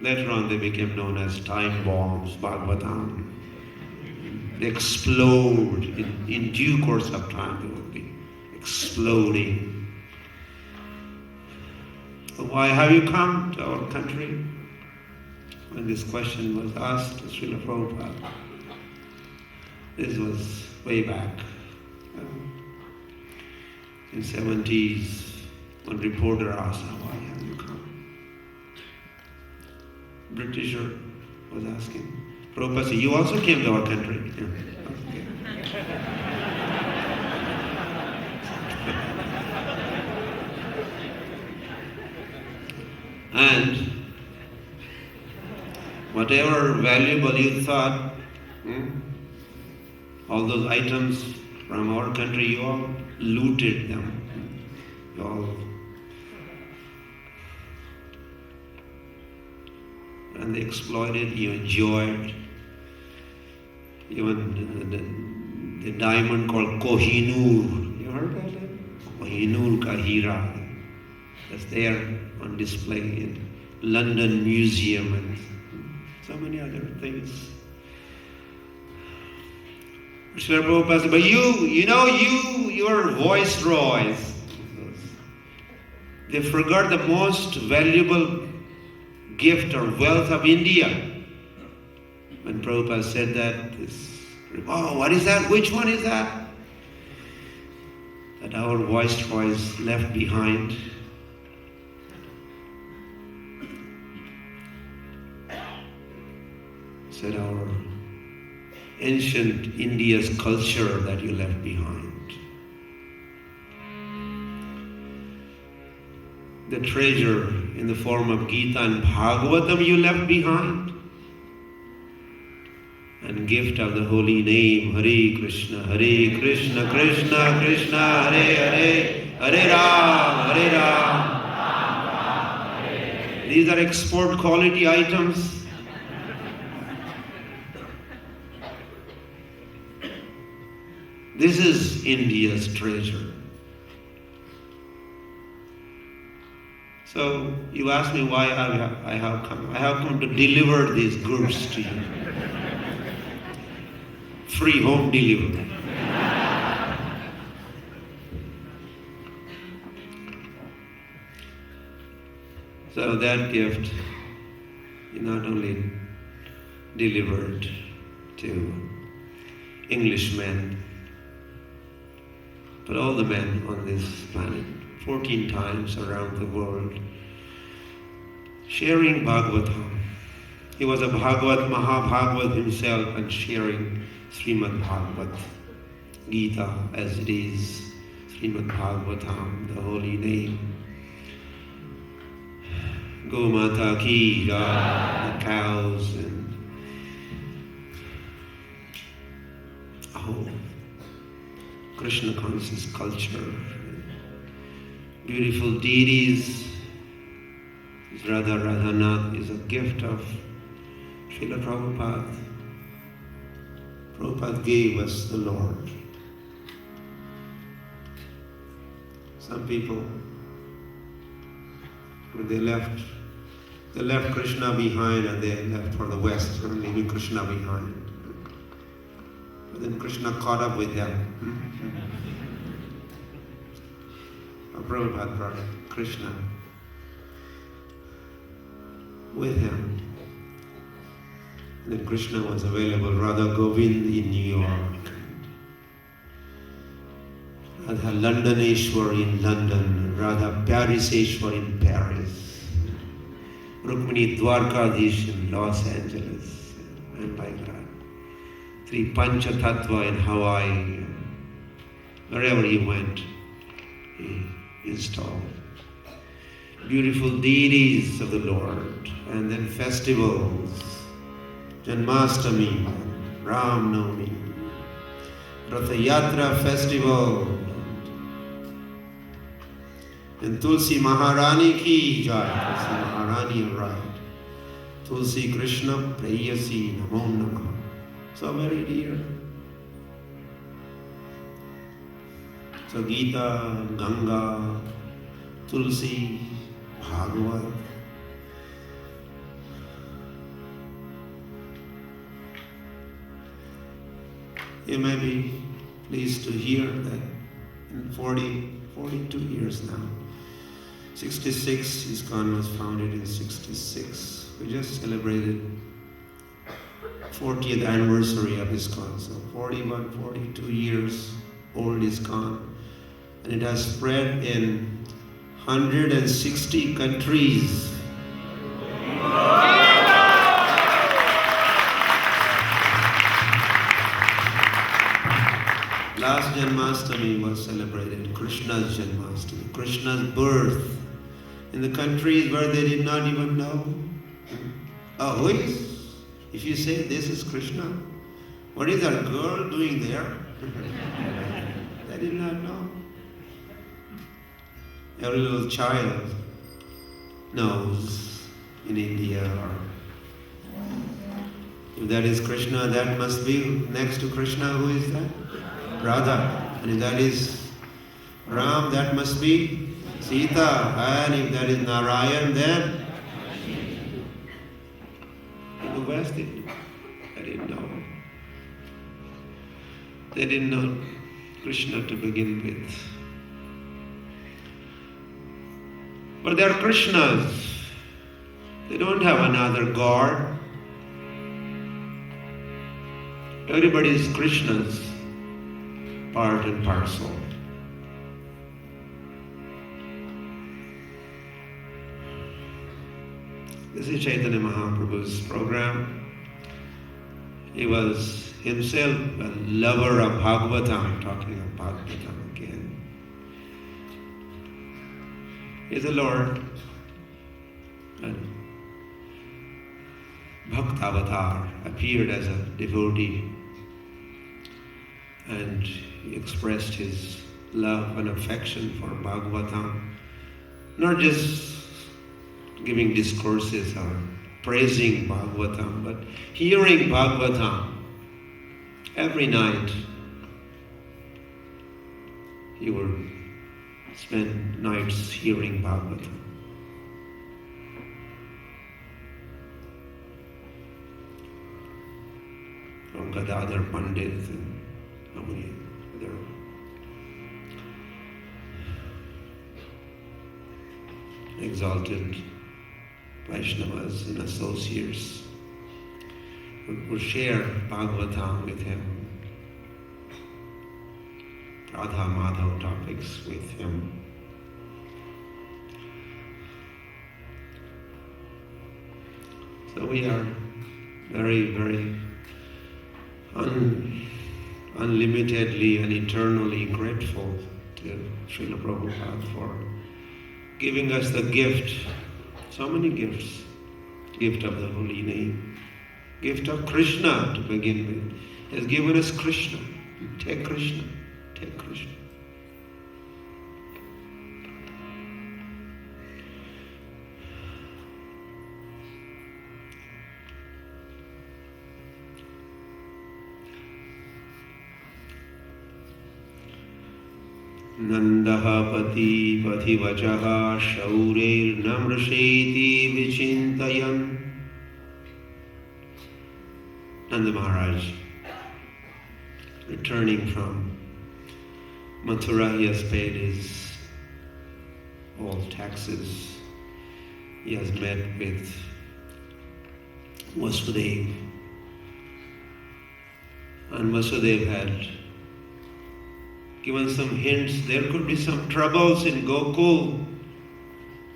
Speaker 2: Later on they became known as time bombs, Bhagavatam. They explode. In due course of time they will be exploding. So why have you come to our country? When this question was asked to Srila Prabhupada, this was way back in 70s, one reporter asked, why have you come? Britisher was asking. Prabhupada said, you also came to our country. And whatever valuable you thought, all those items from our country, you all looted them. You all, and they exploited, you enjoyed. Even the diamond called Kohinoor, you heard of it? Kohinoor ka Hira. That's there on display in London Museum and so many other things. Srila Prabhupada said, but you're viceroys. They forgot the most valuable gift or wealth of India. When Prabhupada said that, what is that? Which one is that? That our viceroys left behind. Said our ancient India's culture that you left behind. The treasure in the form of Gita and Bhagavatam you left behind. And gift of the holy name, Hare Krishna, Krishna Krishna, Hare Hare, Hare Ram, Hare Ram. These are export quality items. This is India's treasure. So you ask me why I have come. I have come to deliver these goods to you. Free home delivery. So that gift is not only delivered to Englishmen, but all the men on this planet, 14 times around the world, sharing Bhagavata. He was a Bhagavat, Mahabhagavat himself, and sharing Srimad Bhagavat, Gita as it is, Srimad Bhagavatam, the holy name. Go Mata Ki, the cows, and Krishna conscious culture, beautiful deities. Radha Radhanath is a gift of Srila Prabhupada. Prabhupada gave us the Lord. Some people, they left Krishna behind and they left for the West, and leaving Krishna behind. But then Krishna caught up with them. Prabhupada brought Krishna with him. And then Krishna was available, Radha Govind in New York, Radha Londoneshwar in London, Radha Pariseshwar in Paris, Rukmini Dwarkadish in Los Angeles, and like that. Sri Pancha Tattva in Hawaii. Wherever he went, he installed beautiful deities of the Lord, and then festivals, Janmashtami, Ram Navami, Ratha Yatra festival, and Tulsi Maharani ki jai. Tulsi Maharani arrived. Tulsi Krishna Prayasi Namo Namah. So very dear. So Gita, Ganga, Tulsi, Bhagavat. You may be pleased to hear that in 42 years now, 66, ISKCON was founded in 66. We just celebrated 40th anniversary of ISKCON, so 41, 42 years old ISKCON. And it has spread in 160 countries. Last Janmashtami was celebrated, Krishna's Janmashtami, Krishna's birth, in the countries where they did not even know. Oh, who is? If you say this is Krishna, what is that girl doing there? They did not know. Every little child knows in India, or if that is Krishna, that must be next to Krishna. Who is that? Radha. And if that is Ram, that must be Sita. And if that is Narayan, then in the West, I didn't know. They didn't know Krishna to begin with. But they are Krishnas. They don't have another God. Everybody is Krishna's part and parcel. This is Chaitanya Mahaprabhu's program. He was himself a lover of Bhagavatam, talking of Bhagavatam again. He's the Lord, and Bhaktavatar appeared as a devotee, and he expressed his love and affection for Bhagavata. Not just giving discourses or praising Bhagavatam, but hearing Bhagavatam every night. He would spend nights hearing Bhagavatam. From Gadadhar Pandit and how many other exalted Vaishnavas and associates would share Bhagavatam with him, Radha Madhav topics with him. So we are very, very unlimitedly and eternally grateful to Srila Prabhupada for giving us the gift, so many gifts. Gift of the holy name, gift of Krishna to begin with. He has given us Krishna. Take Krishna, take Krishna. Nandaha pati pathivachaha shaurir namrasheti vichintayan. Nanda Maharaj, returning from Mathura, he has paid his all taxes. He has met with Vasudev. And Vasudev had given some hints, there could be some troubles in Gokul.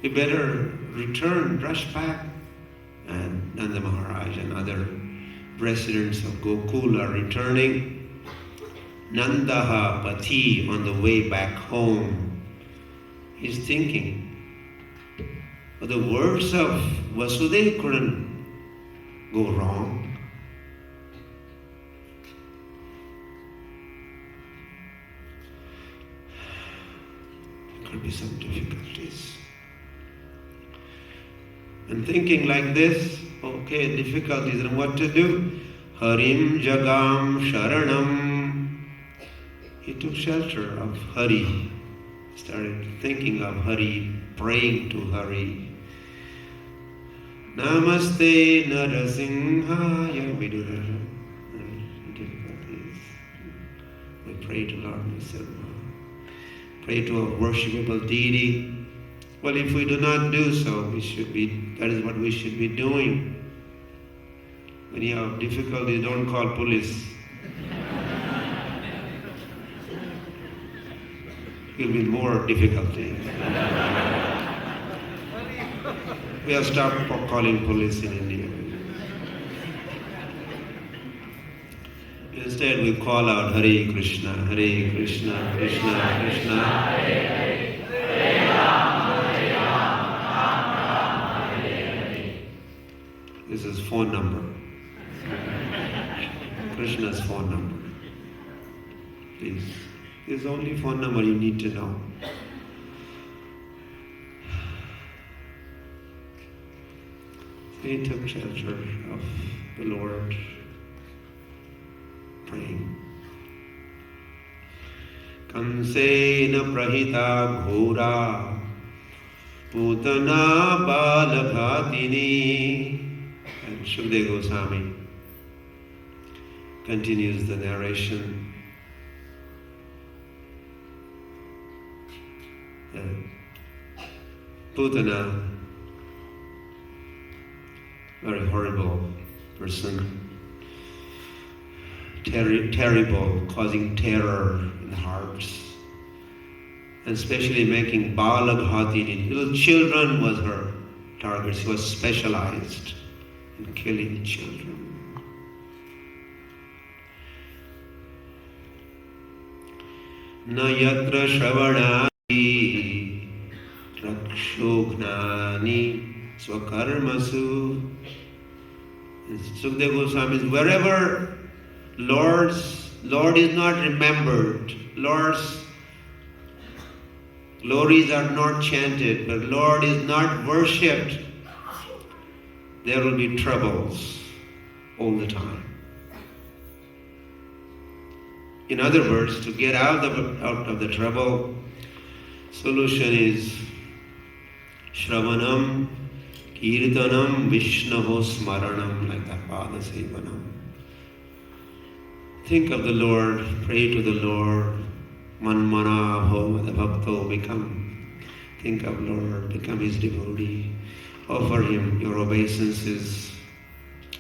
Speaker 2: You better return, rush back. And Nanda Maharaj and other residents of Gokul are returning. Nandaha Pati on the way back home. He's thinking, but the words of Vasudeva couldn't go wrong. There could be some difficulties. And thinking like this, okay, difficulties and what to do? Harim Jagam Sharanam. He took shelter of Hari. Started thinking of Hari, praying to Hari. Namaste Narasimhaya. We do that. Difficulties. We pray to Lord Narasimha. Pray to a worshipable deity. Well, if we do not do so, that is what we should be doing. When you have difficulty, don't call police. It will be more difficulty. We have stopped calling police in India. Instead, we call out Hare Krishna, Hare Krishna, Krishna Krishna, Hare Hare, Hare Rama, Hare Rama, Rama Rama, Hare Hare. This is phone number. Krishna's phone number. Please. This is the only phone number you need to know. He took shelter of the Lord, praying. Kamsena prahita ghora putana balaghatini. And Shukdev Goswami continues the narration. Putana, very horrible person, terrible, causing terror in hearts, and especially making balaghatini. Little children was her target. She was specialized in killing children. Na yatra shravanati rakshoknani swakarmasu. Sukadeva Goswami is wherever Lord is not remembered, Lord's glories are not chanted, but Lord is not worshipped, there will be troubles all the time. In other words, to get out of the trouble, solution is Shravanam, Kirtanam, Vishnaho Smaranam, like that Pada Sevanam. Think of the Lord, pray to the Lord, Manmanaho, the Bhakto, become. Think of Lord, become His devotee, offer Him your obeisances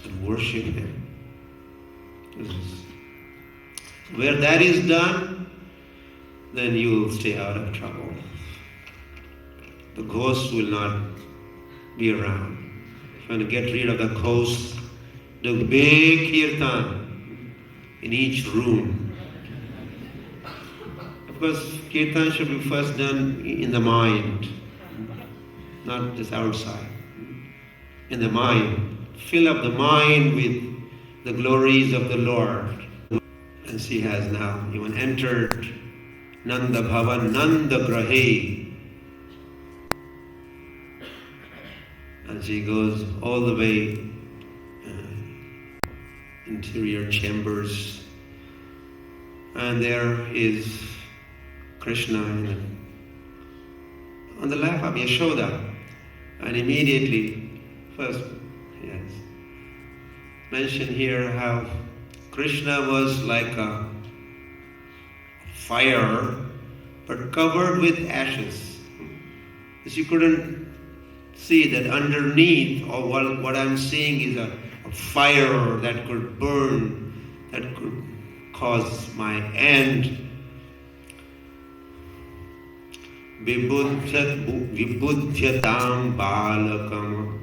Speaker 2: and worship Him. Where that is done, then you will stay out of trouble. The ghosts will not be around. If you want to get rid of the ghosts, do big kirtan in each room. Of course, kirtan should be first done in the mind, not just outside. In the mind. Fill up the mind with the glories of the Lord. And she has now even entered Nanda Bhavan, Nanda Grahe. And she goes all the way interior chambers. And there is Krishna on the lap of Yashoda. And immediately, first, yes, mention here how Krishna was like a fire, but covered with ashes. She couldn't see that underneath, or what I'm seeing is a fire that could burn, that could cause my end. Vibudhyatam balakam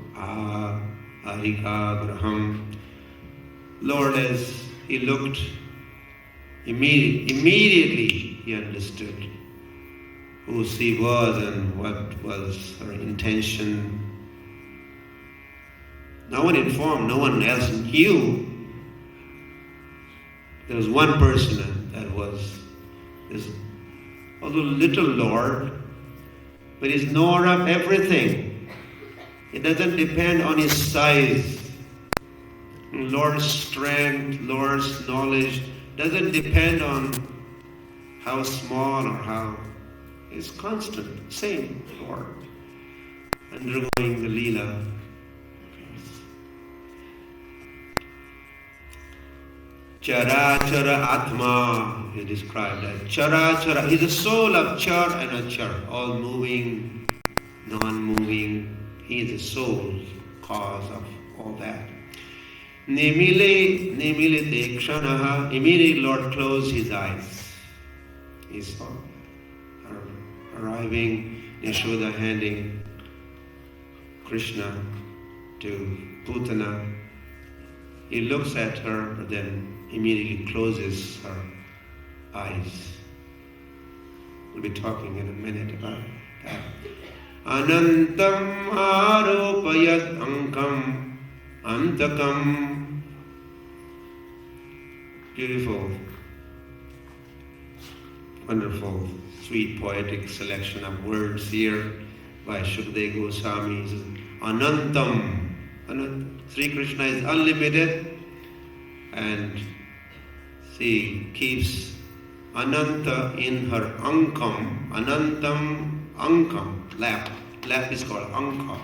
Speaker 2: arikagraham. Lord, as he looked, immediately he understood who she was and what was her intention. No one informed, no one else knew. There was one person that was this, although little Lord, but he's knower of everything. It doesn't depend on his size. Lord's strength, Lord's knowledge doesn't depend on how small or how. It's constant, same Lord, undergoing the Lila. Chara Chara Atma, he described that. Chara Chara, he's the soul of Char and Achar, all moving, non-moving. He is the soul, cause of all that. Nimile Dekshanaha, immediately Lord closed his eyes. He saw her arriving, Yashoda handing Krishna to Putana. He looks at her, but then immediately closes her eyes. We'll be talking in a minute about that. Anantam aropayat ankam antakam. Beautiful, wonderful, sweet, poetic selection of words here by Shukdev Goswami. Anantam. Sri Krishna is unlimited, and she keeps Ananta in her ankam. Anantam ankam. Lap. Lap is called anka.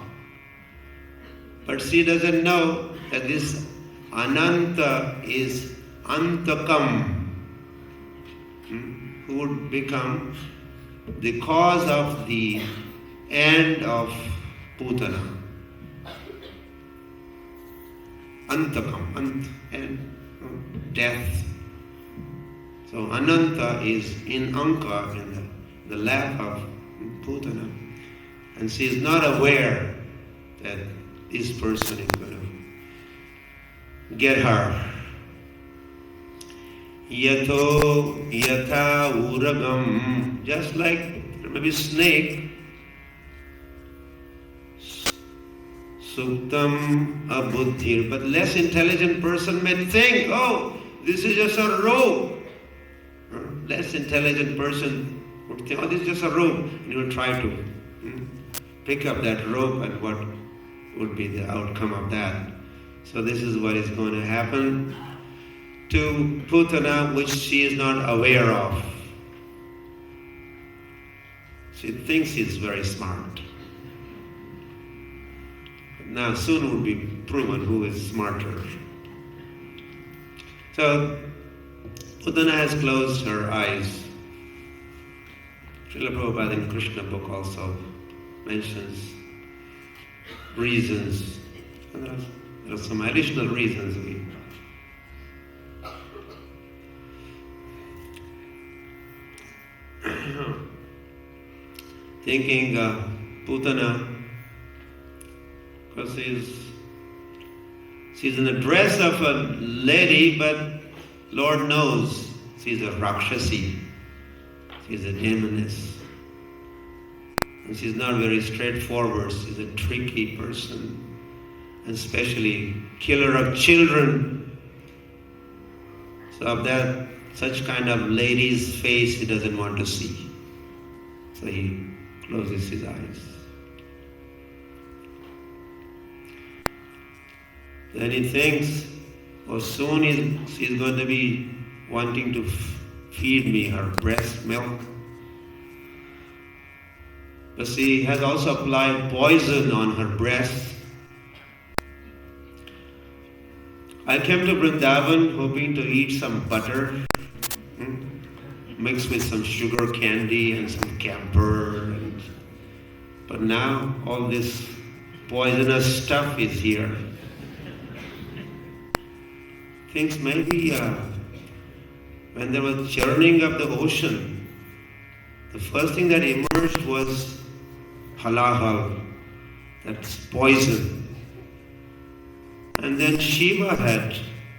Speaker 2: But she doesn't know that this Ananta is Antakam, who would become the cause of the end of Putana. Antakam, and death. So Ananta is in Anka, in the lap of Putana. And she is not aware that this person is going to get her. Yato yatha uragam, just like maybe snake. Suktam abuddhir, but less intelligent person may think, oh, this is just a rope. Less intelligent person would think, oh, this is just a rope, and you will try to pick up that rope, and what would be the outcome of that. So this is what is going to happen to Putana, which she is not aware of. She thinks she's very smart. Now soon will be proven who is smarter. So Putana has closed her eyes. Srila Prabhupada in Krishna book also mentions reasons. And there are some additional reasons. Thinking Putana, because she's in the dress of a lady, but Lord knows she's a Rakshasi. She's a demoness. And she's not very straightforward. She's a tricky person. And especially killer of children. So of that, such kind of lady's face he doesn't want to see. So he closes his eyes. Then he thinks, oh, soon she's going to be wanting to feed me her breast milk. But she has also applied poison on her breast. I came to Vrindavan hoping to eat some butter, mixed with some sugar candy and some camphor. But now all this poisonous stuff is here. Thinks maybe when there was churning of the ocean, the first thing that emerged was halahal, that's poison. And then Shiva had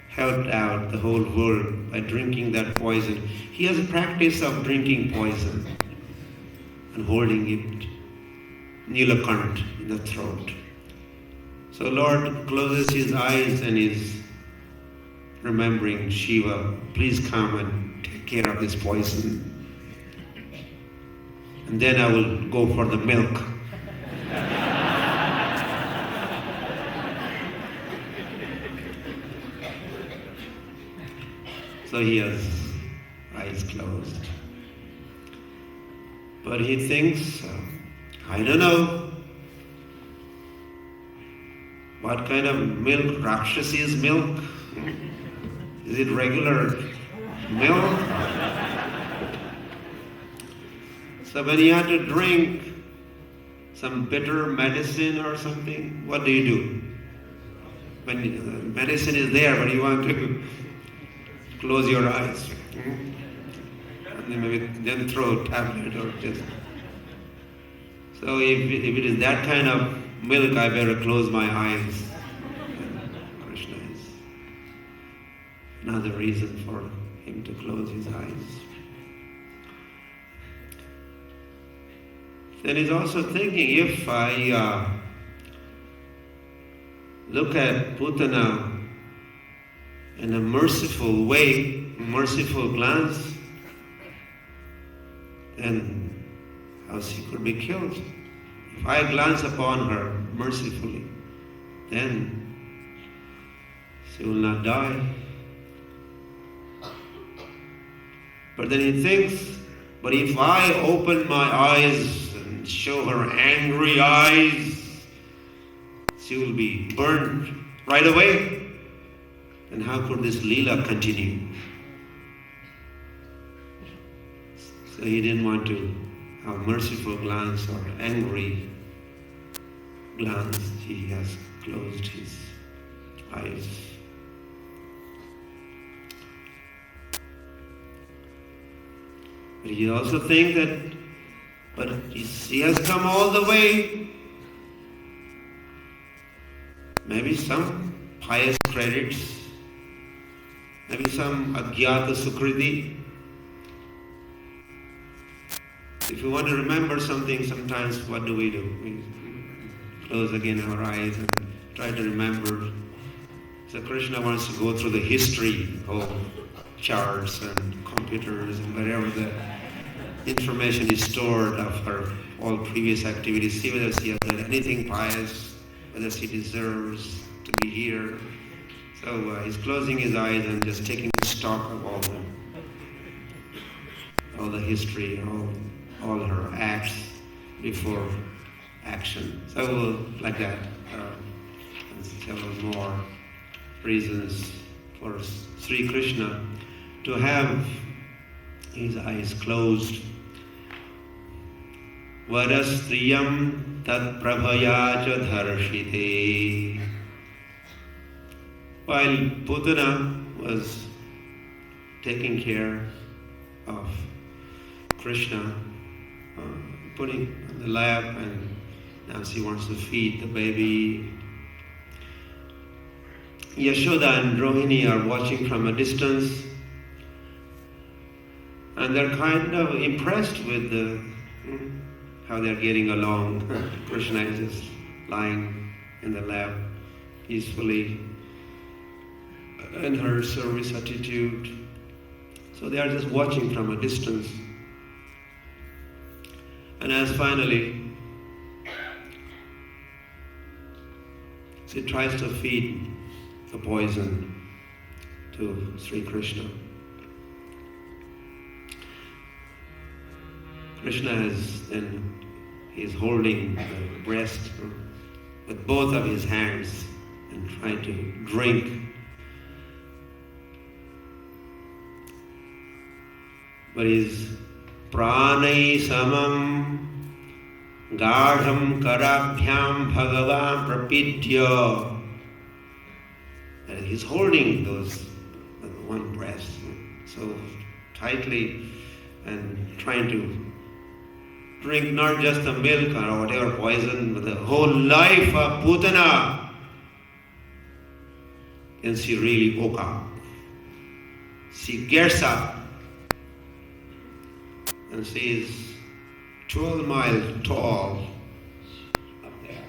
Speaker 2: helped out the whole world by drinking that poison. He has a practice of drinking poison and holding it, Lokanath, in the throat. So Lord closes his eyes and is remembering Shiva, please come and take care of this poison. And then I will go for the milk. So he has eyes closed. But he thinks, I don't know what kind of milk, Rakshasi's milk. Is it regular milk? So when you have to drink some bitter medicine or something, what do you do? When medicine is there, but you want to close your eyes. And maybe then throw a tablet or just. So if it is that kind of milk, I better close my eyes. Krishna is another reason for him to close his eyes. Then he's also thinking, if I look at Putana in a merciful way, merciful glance, then how she could be killed. If I glance upon her mercifully, then she will not die. But then he thinks, but if I open my eyes and show her angry eyes, she will be burned right away. Then how could this Lila continue? So he didn't want to have a merciful glance or angry glance. He has closed his eyes. But he also thinks that, but he has come all the way. Maybe some pious credits, maybe some agyata sukriti. If we want to remember something, sometimes what do? We close again our eyes and try to remember. So Krishna wants to go through the history of charts and computers and whatever the information is stored of her all previous activities, see whether she has done anything pious, whether she deserves to be here. So he's closing his eyes and just taking stock of all the history, all her acts before action. So like that, and several more reasons for Sri Krishna to have his eyes closed. Vadastriyam tat prabhaya cha dharshite. While Putana was taking care of Krishna, putting on the lap, and now she wants to feed the baby. Yashoda and Rohini are watching from a distance, and they're kind of impressed with how they're getting along. Krishna is just lying in the lap peacefully in her service attitude. So they are just watching from a distance. And as finally she tries to feed the poison to Sri Krishna. Krishna is holding the breast with both of his hands and trying to drink. But his pranai samam gadham karabhyam bhagavan prapidya. And he's holding those one breast so tightly and trying to drink not just the milk or whatever poison, but the whole life of Putana. And she really woke up. She gets up and she is 12 miles tall up there.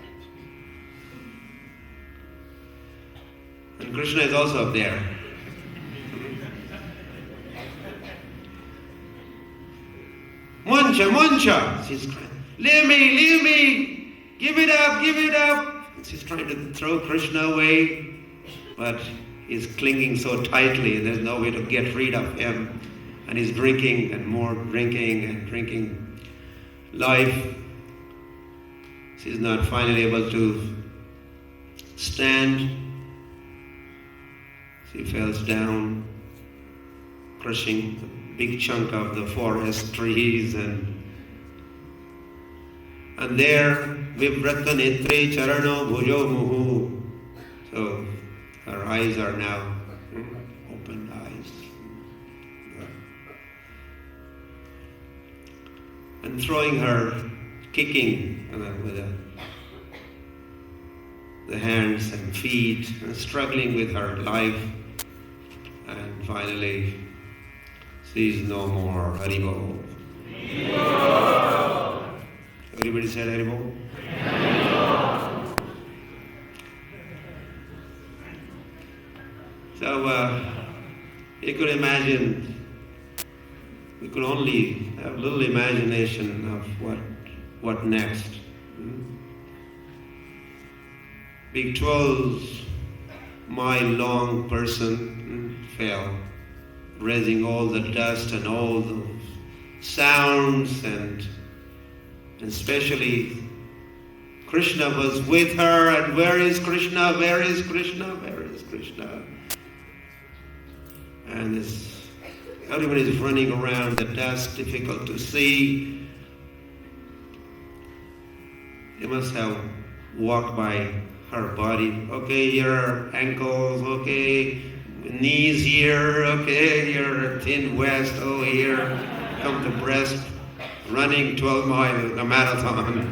Speaker 2: And Krishna is also up there. Muncha, she's crying, leave me, give it up. And she's trying to throw Krishna away, but he's clinging so tightly, and there's no way to get rid of him. And he's drinking and more drinking and drinking life. She's not finally able to stand. She falls down, crushing a big chunk of the forest trees, and there Vivrata Netre Charano Bhujo Muhu. So her eyes are now open eyes. And throwing her, kicking with the hands and feet, and struggling with her life. And finally, she is no more. Haribol. Everybody said Haribol? So you could imagine, we could only have a little imagination of what next. Big 12-mile long person fell, raising all the dust and all the sounds, and especially Krishna was with her, and where is Krishna? Where is Krishna? Where is Krishna? And everybody is running around the dust, difficult to see. They must have walked by her body. Okay, here are ankles, okay, knees here, okay, here thin waist, oh here, come to breast, running 12 miles, a marathon.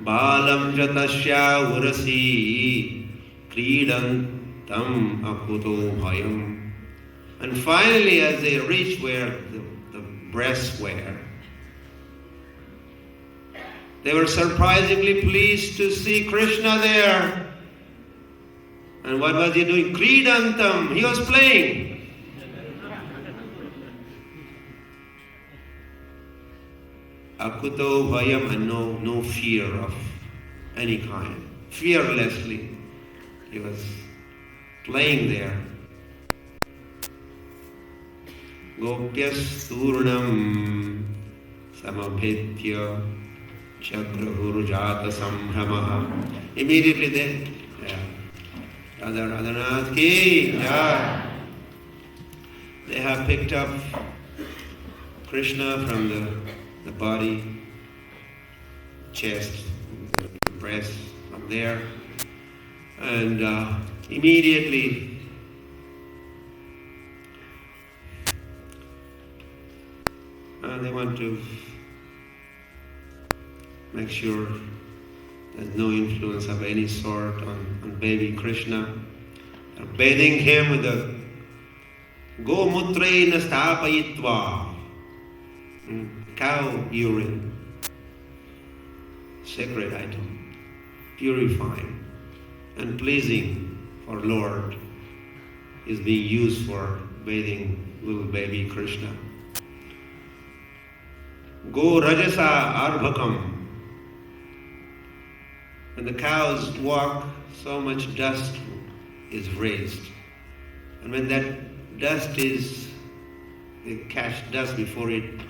Speaker 2: Balam jatasya urasi kridantam akuto bhayam. And finally, as they reach where the breasts were, they were surprisingly pleased to see Krishna there. And what was he doing? Kridantam. He was playing. Akuto bhayam, and no fear of any kind. Fearlessly, he was playing there. Gopyas turnam samabhetya chakrahurujata samhramaha. Immediately they, Radha Radhanath ki, they have picked up Krishna from the body, chest, breast, from there, and immediately they want to make sure there's no influence of any sort on baby Krishna. They're bathing him with the Gomutrena Stapayitva, cow urine, sacred item, purifying and pleasing for Lord, is being used for bathing little baby Krishna. Go Rajasa Arbhakam. When the cows walk, so much dust is raised. And when that dust is, they catch dust before it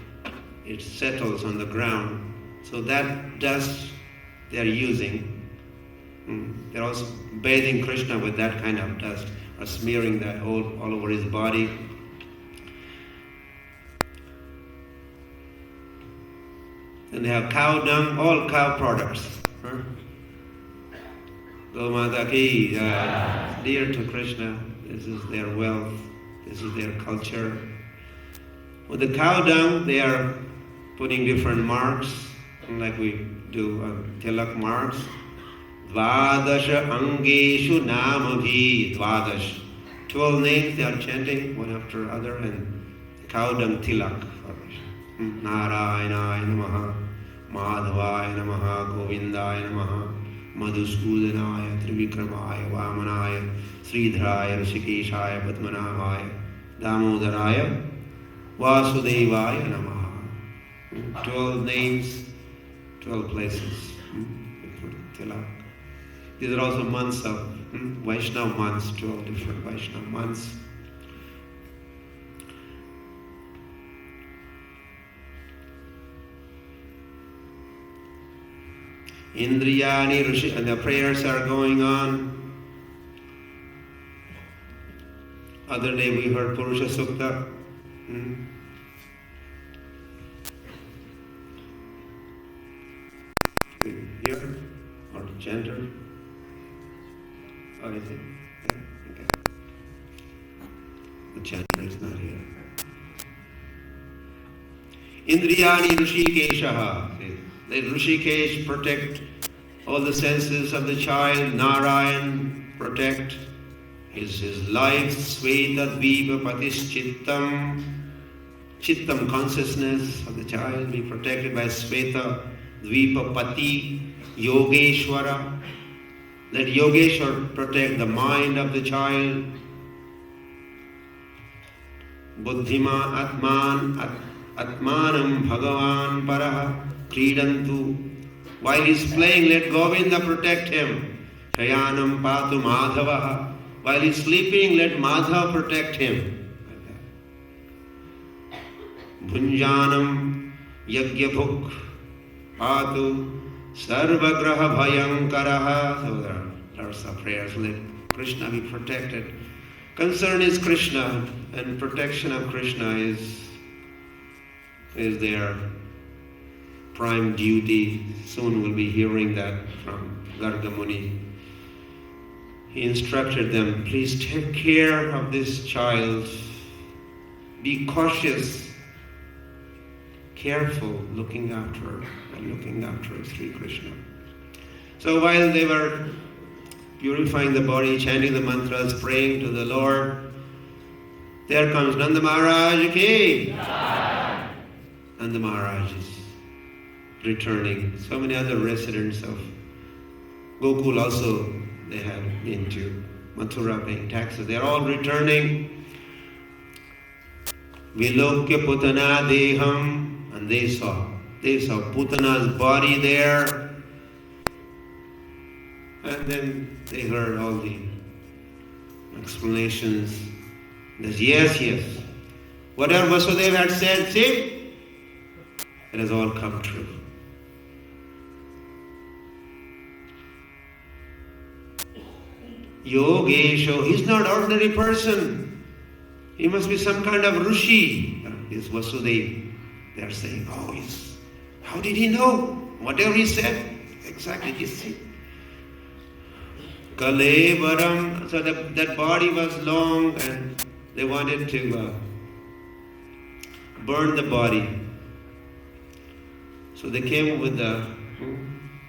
Speaker 2: settles on the ground. So that dust they are using. They're also bathing Krishna with that kind of dust, or smearing that all over his body. And they have cow dung, all cow products. Gomata ki, dear to Krishna, this is their wealth, this is their culture. With the cow dung, they are putting different marks, like we do tilak marks. Dvadasha angeshu namabhi, dvadash. 12 names they are chanting one after other, and cow dung tilak. Narayana namaha, Madhavaya namaha, Govindaya namaha, Madhusudanaya, Trivikramaya, Vamanaya, Sridharaya, Rishikeshaya, Padmanabhaya, Damodaraya, Vasudevaya namaha. 12 names, 12 places. Tilak. These are also months of Vaishnava months, 12 different Vaishnava months. Indriyani Rishi, and the prayers are going on. Other day we heard Purusha Sukta. Here or gender? Or is it? Yeah, okay. The gender is not here. Indriyani Rishikeshaha. Let Rishikesh protect all the senses of the child. Narayan protect his life. Sveta Dvipa Patis Chittam. Chittam, consciousness of the child, be protected by Sveta Dvipa Pati Yogeshwara. Let Yogeshwar protect the mind of the child. Buddhima Atmanam Bhagavan Paraha. Kridantu. While he's playing, let Govinda protect him. Shayanam Patu Madhavaha. While he's sleeping, let Madhava protect him. Bhunjanam Yagyabhuk Patu Sarvagraha Bhayankaraha. So there are lots of prayers. Let Krishna be protected. Concern is Krishna, and protection of Krishna is their prime duty. Soon we'll be hearing that from Garga Muni. He instructed them, please take care of this child. Be cautious, careful, looking after Sri Krishna. So while they were purifying the body, chanting the mantras, praying to the Lord, there comes Nanda Maharaj ki. Nanda Maharaj is returning. So many other residents of Gokul also they had been to Mathura paying taxes. They're all returning. Vilokya Putana Deham, and they saw Putana's body there, and then they heard all the explanations. There's yes, whatever Vasudeva had said, see, it has all come true. Yogesho, he's not an ordinary person. He must be some kind of Rishi. This Vasudeva. They are saying, how did he know? Whatever he said, exactly, you see. Kalevaram, so that body was long and they wanted to burn the body. So they came with the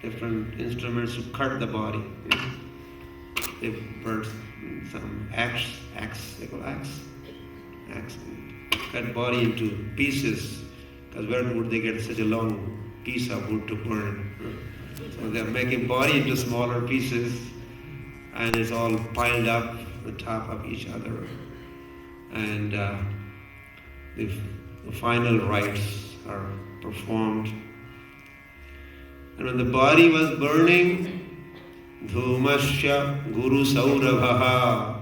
Speaker 2: different instruments to cut the body. They burned some axe, they call axe, cut body into pieces, because where would they get such a long piece of wood to burn? So they're making body into smaller pieces, and it's all piled up on top of each other. And the final rites are performed. And when the body was burning, Dhumasya Guru Saurabhaha,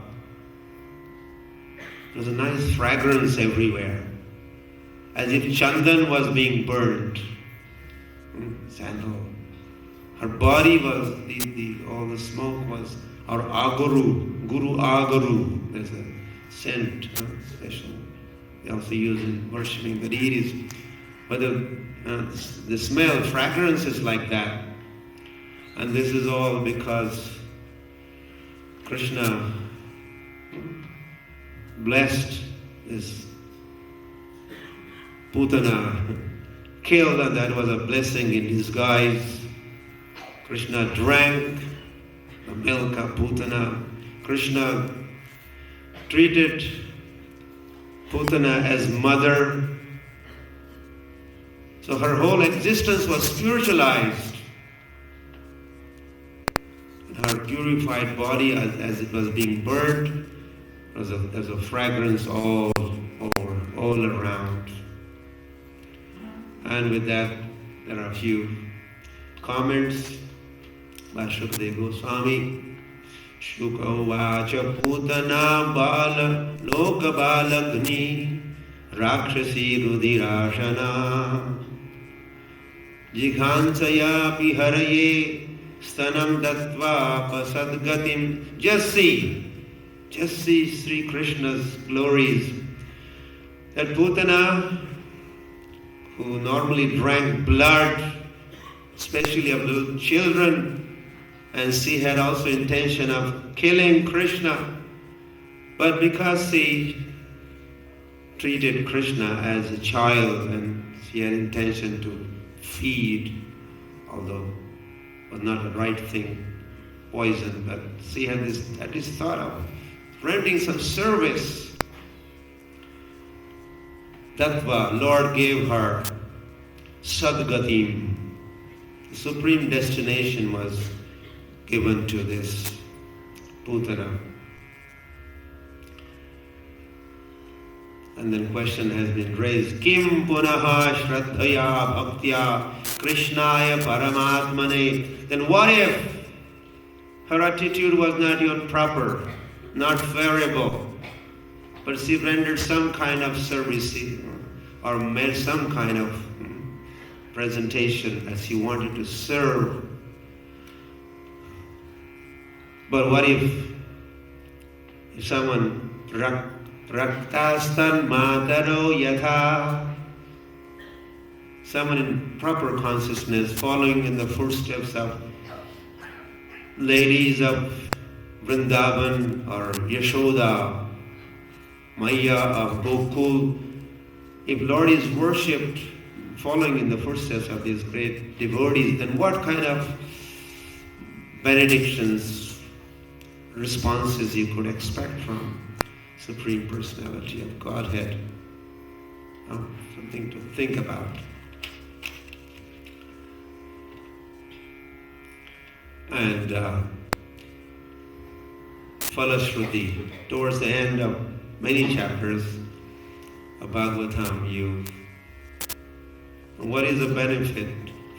Speaker 2: there was a nice fragrance everywhere, as if Chandan was being burned. Sandal. Her body was, all the smoke was, our Agaru, Guru Agaru. There's a scent, special. They also use in worshipping the deities. But the smell, fragrance is like that. And this is all because Krishna blessed this Putana, killed, and that was a blessing in disguise. Krishna drank the milk of Putana. Krishna treated Putana as mother. So her whole existence was spiritualized. Her purified body, as it was being burned, was a fragrance all around. And with that, there are a few comments by Shukadeva Goswami. Shuka vacha putana bala loka balagni rakshasi rudirashana jighansaya piharaye stanam dattva pasadgatim. Just see Sri Krishna's glories. That Putana, who normally drank blood, especially of little children, and she had also intention of killing Krishna, but because she treated Krishna as a child and she had intention to feed, although it was not the right thing, poison, but she had this thought of rendering some service. Tattva, Lord gave her Sadgatim. The supreme destination was given to this Putana. And then question has been raised, Kim punaha shraddhaya bhaktya Krishnaya paramatmane. Then what if her attitude was not even proper, not variable, but she rendered some kind of service or made some kind of presentation as she wanted to serve. But what if someone raktastan mataro yatha, someone in proper consciousness, following in the footsteps of ladies of Vrindavan or Yashoda, Maya of Gokul, if Lord is worshipped following in the footsteps of these great devotees, then what kind of benedictions, responses you could expect from Supreme Personality of Godhead? Something to think about. And Falashruti. Towards the end of many chapters of Bhagavatam, what is the benefit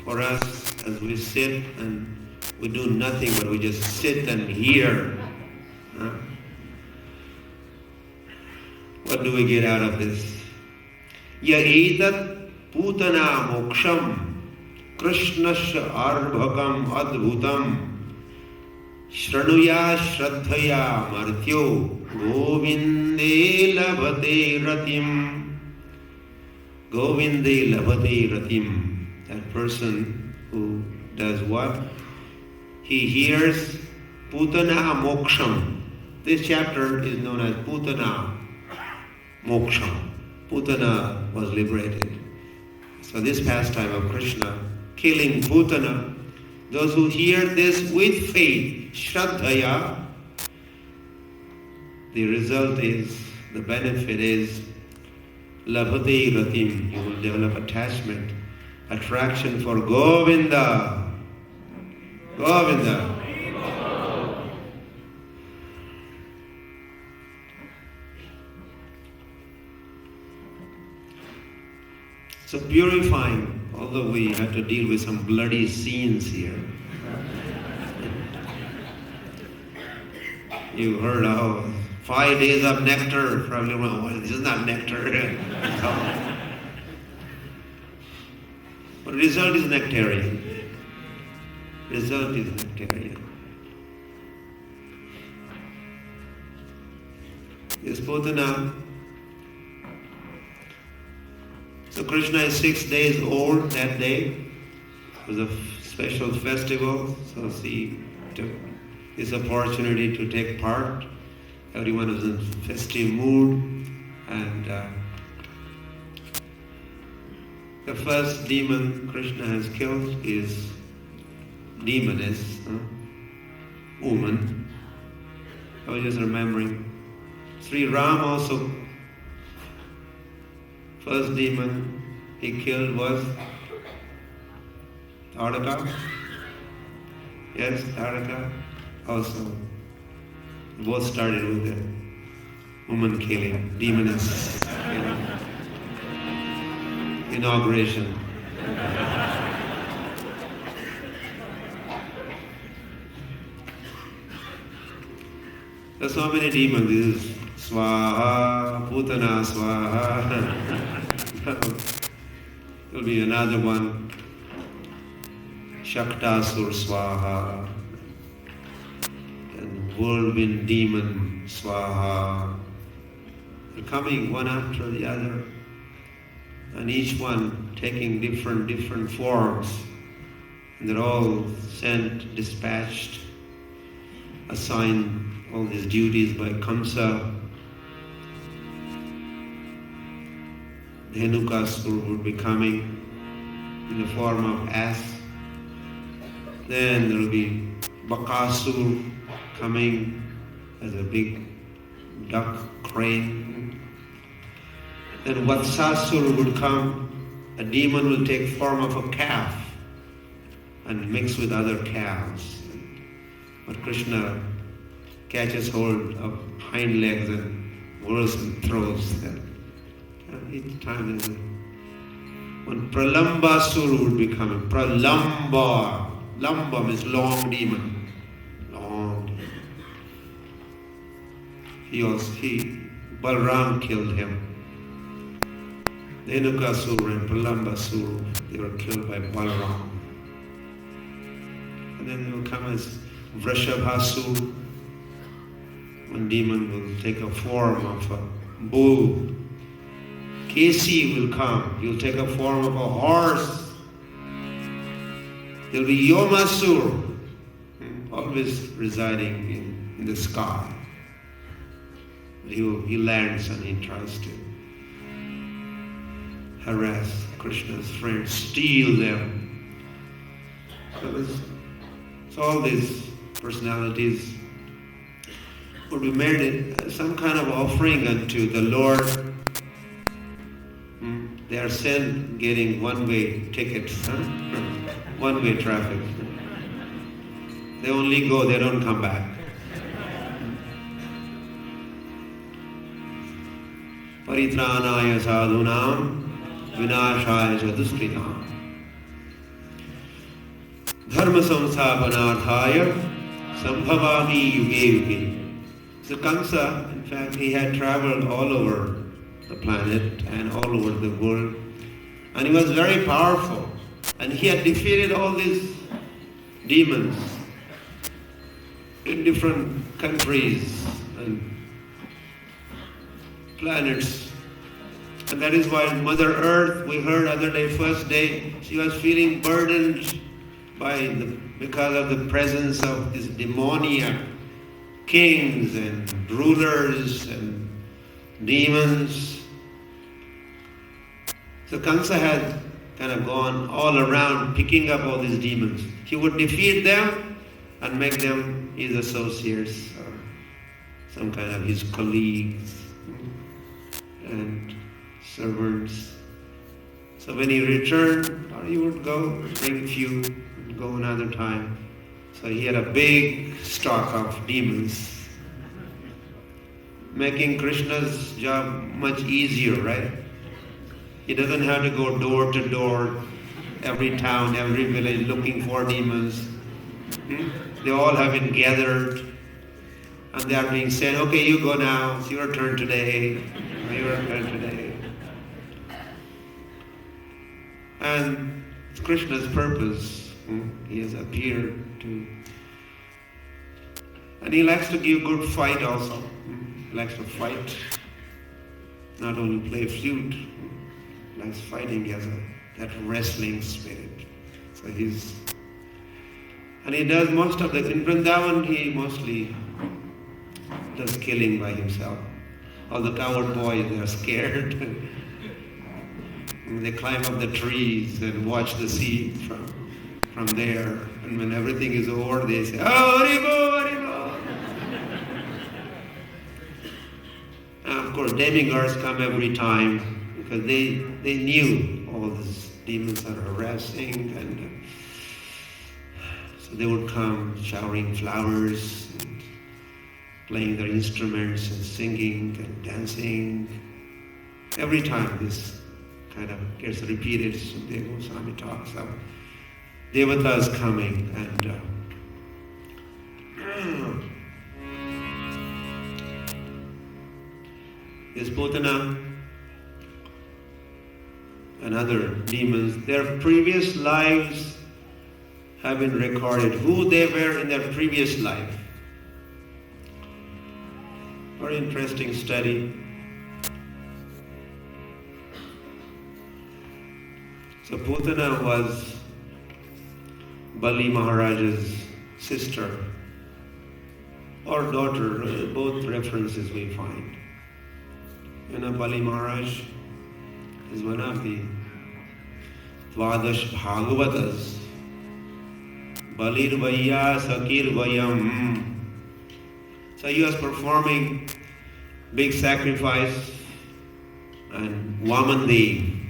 Speaker 2: for us as we sit and we do nothing but we just sit and hear? Huh? What do we get out of this? Ya etat putana moksham krishnasya arbhakam adbhutam shranuya shraddhaya martyo govinde labhate ratim. Govinde labhate ratim. That person who does what? He hears putana moksham. This chapter is known as putana moksham. Putana was liberated. So this pastime of Krishna, killing Putana, those who hear this with faith, shraddhaya, the result is, the benefit is, labhate ratim, you will develop attachment, attraction for Govinda. Govinda. So purifying, although we have to deal with some bloody scenes here. You heard how 5 days of nectar, probably wrong. Well, this is not nectar. But result is nectarian. Result is nectarian. This Putana. So Krishna is 6 days old that day. It was a special festival. So he took this opportunity to take part. Everyone was in festive mood. And the first demon Krishna has killed is demoness, woman. I was just remembering. Sri Ram also, first demon he killed was Taraka. Yes, Taraka also. Both started with the woman killing, demoness killing. Inauguration. There's so many demons. This is Swaha, Putana, Swaha. There'll be another one. Shaktasur, Swaha. And whirlwind demon, Swaha. They're coming one after the other. And each one taking different forms. And they're all sent, dispatched, assigned all these duties by Kamsa. Dhenukasur would be coming in the form of ass. Then there will be Bakasur coming as a big duck crane. Then Vatsasur would come. A demon will take form of a calf and mix with other calves. But Krishna catches hold of hind legs and whirls and throws them. Each time there's one Pralambasur would be coming. Pralamba. Lamba means long demon. Long demon. Balram killed him. Dhenukasur and Pralambasur, they were killed by Balram. And then they will come as Vrishabhasur. One demon will take a form of a bull. Kesi will come. He will take a form of a horse. There will be Yomasur, always residing in the sky. He lands and he tries to harass Krishna's friends, steal them. So all these personalities would be made some kind of offering unto the Lord. They are sent getting one-way tickets, one-way traffic. They only go, they don't come back. paritranaya sadhunam, vinashaya cha duskritam. Dharma samsthapanarthaya sambhavami yuge yuge. So Kamsa, in fact, he had traveled all over the planet and all over the world. And he was very powerful. And he had defeated all these demons in different countries and planets. And that is why Mother Earth, we heard other day, first day, she was feeling burdened because of the presence of these demoniac kings and rulers and demons. So Kamsa had kind of gone all around picking up all these demons. He would defeat them and make them his associates or some kind of his colleagues and servants. So when he returned, or he would go, bring few, and go another time. So he had a big stock of demons, making Krishna's job much easier, right? He doesn't have to go door to door, every town, every village looking for demons. They all have been gathered and they are being said, okay, you go now, it's your turn today, your turn today. And it's Krishna's purpose. He has appeared to. And he likes to give good fight also. He likes to fight, not only play flute. He likes fighting as that wrestling spirit. So and he does most of the, in Vrindavan he mostly does killing by himself. All the coward boys, they are scared. They climb up the trees and watch the sea from there. And when everything is over, they say, oh, Haribo, Haribo. And of course, demigods come every time because they knew all these demons are harassing, and so they would come showering flowers and playing their instruments and singing and dancing. Every time this kind of gets repeated, so Swami talks of Devatas coming and this Putana and other demons, their previous lives have been recorded, who they were in their previous life. Very interesting study. So Putana was Bali Maharaja's sister or daughter, both references we find. Bali Maharaj is one of the Dvadash Bhagavatas. Balir Vaya Sakir Vayam. So he was performing big sacrifice, and Vamandev,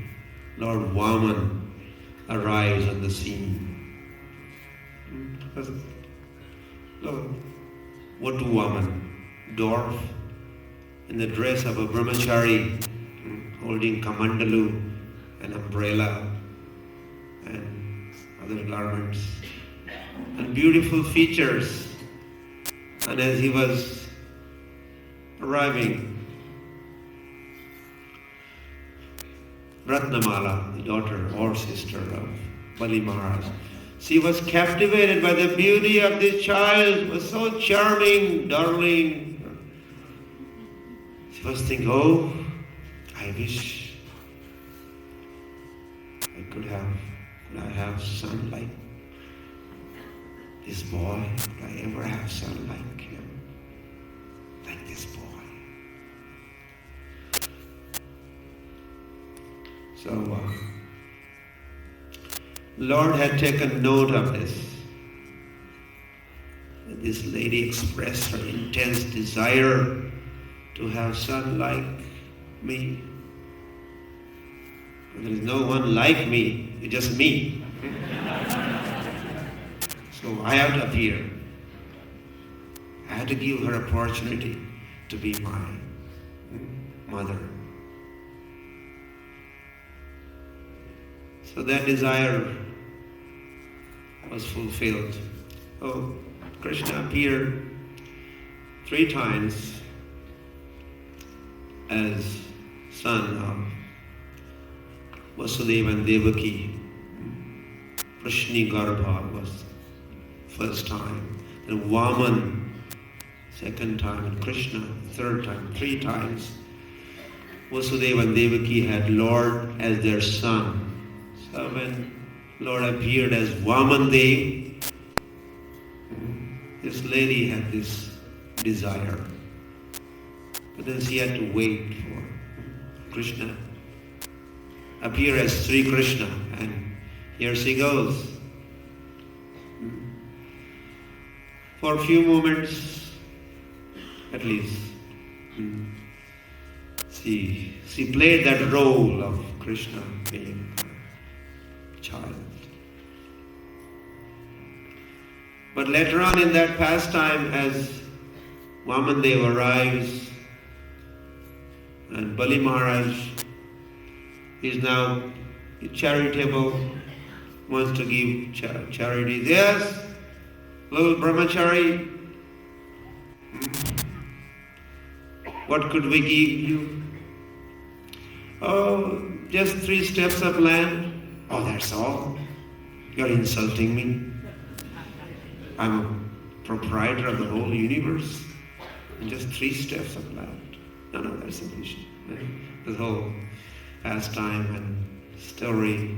Speaker 2: Lord Vaman, arrives on the scene. What to Vaman? Dwarf in the dress of a brahmachari, holding kamandalu, an umbrella, and other garments, and beautiful features. And as he was arriving, Ratnamala, the daughter or sister of Bali Maharaj, she was captivated by the beauty of this child. Was so charming, darling. She was thinking, oh, I wish I could have son like this boy. Could I ever have son like him? Like this boy. So, Lord had taken note of this. This lady expressed her intense desire to have son like me. There is no one like me, it's just me. So I have to appear. I had to give her opportunity to be my mother. So that desire was fulfilled. So Krishna appeared 3 times as son of Vasudeva and Devaki. Prashni Garbha was first time, then Vaman second time, and Krishna third time. 3 times Vasudeva and Devaki had Lord as their son. So when Lord appeared as Vaman Dev, this lady had this desire. But then she had to wait for Krishna appear as Sri Krishna, and here she goes. For a few moments, at least, she played that role of Krishna being a child. But later on in that pastime, as Vamandev arrives, and Bali Maharaj is now charitable, wants to give charity. Yes, little brahmachari, what could we give you? Oh, just 3 steps of land. Oh, that's all? You're insulting me. I'm a proprietor of the whole universe. And just 3 steps of land. No, that's sufficient. This whole pastime and story.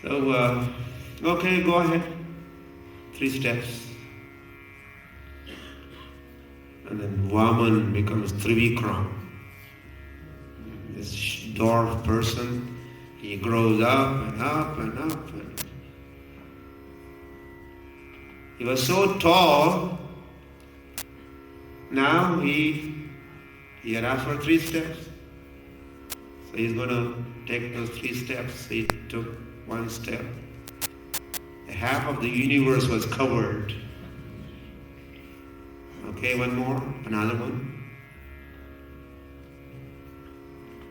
Speaker 2: So, okay, go ahead. 3 steps. And then Vaman becomes Trivikram. This dwarf person, he grows up and up and up. And he was so tall, now he had asked for 3 steps. So he's going to take those 3 steps. He took 1 step. Half of the universe was covered. Okay, 1 more, another one.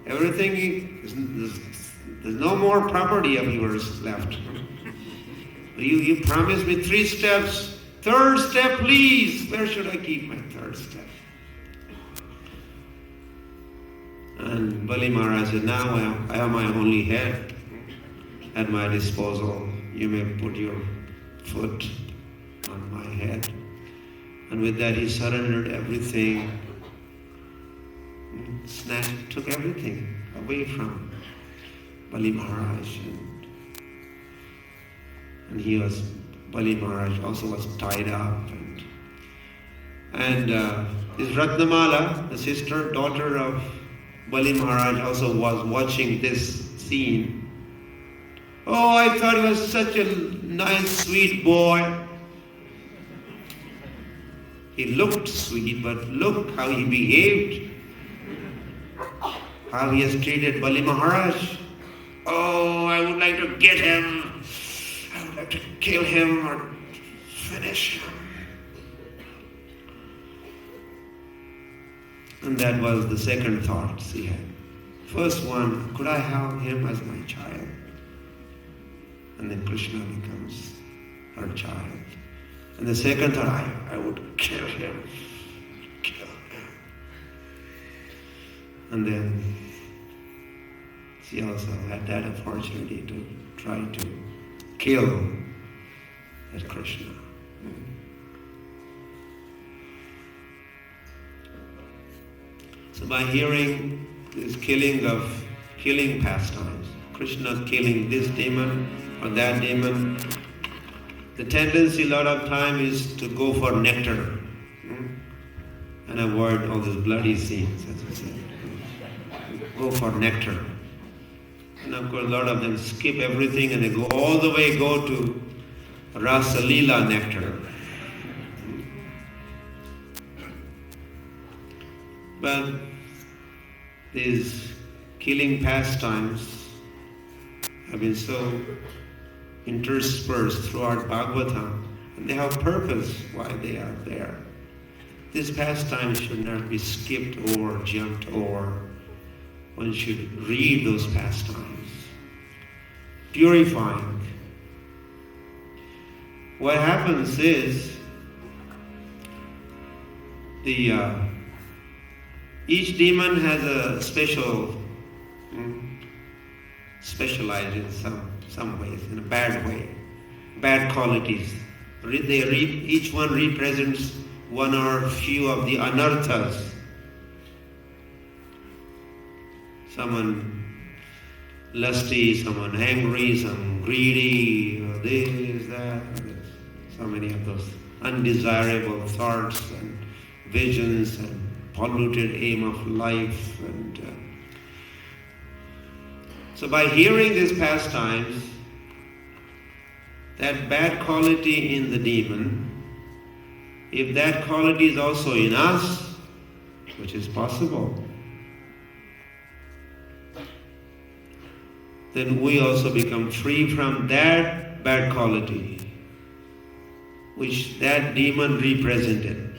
Speaker 2: Everything, there's no more property of yours left. You promised me 3 steps. 3rd step, please. Where should I keep my 3rd step? And Bali Maharaj said, now I have my only head at my disposal. You may put your foot on my head. And with that he surrendered everything, took everything away from Bali Maharaj. And Bali Maharaj also was tied up. And this Ratnamala, the sister, daughter of Bali Maharaj, also was watching this scene. Oh, I thought he was such a nice, sweet boy. He looked sweet, but look how he behaved. How he has treated Bali Maharaj. Oh, I would like to get him. I would like to kill him or finish him. And that was the second thought she had. First one, could I have him as my child? And then Krishna becomes her child. And the second thought, I would kill him. Kill him. And then she also had that opportunity to try to kill that Krishna. So by hearing this killing pastimes, Krishna killing this demon or that demon, the tendency a lot of time is to go for nectar and avoid all those bloody scenes, as I said. Go for nectar. And of course a lot of them skip everything and they go all the way to Rasa Lila nectar. But these killing pastimes have been so interspersed throughout Bhagavata, and they have purpose why they are there. This pastime should not be skipped or jumped over. One should read those pastimes purifying. What happens is each demon has a specialized in some ways, in a bad way, bad qualities. Each one represents one or few of the anarthas. Someone lusty, someone angry, some greedy, this, that, so many of those undesirable thoughts and visions and polluted aim of life. And so by hearing these pastimes, that bad quality in the demon, if that quality is also in us, which is possible, then we also become free from that bad quality which that demon represented.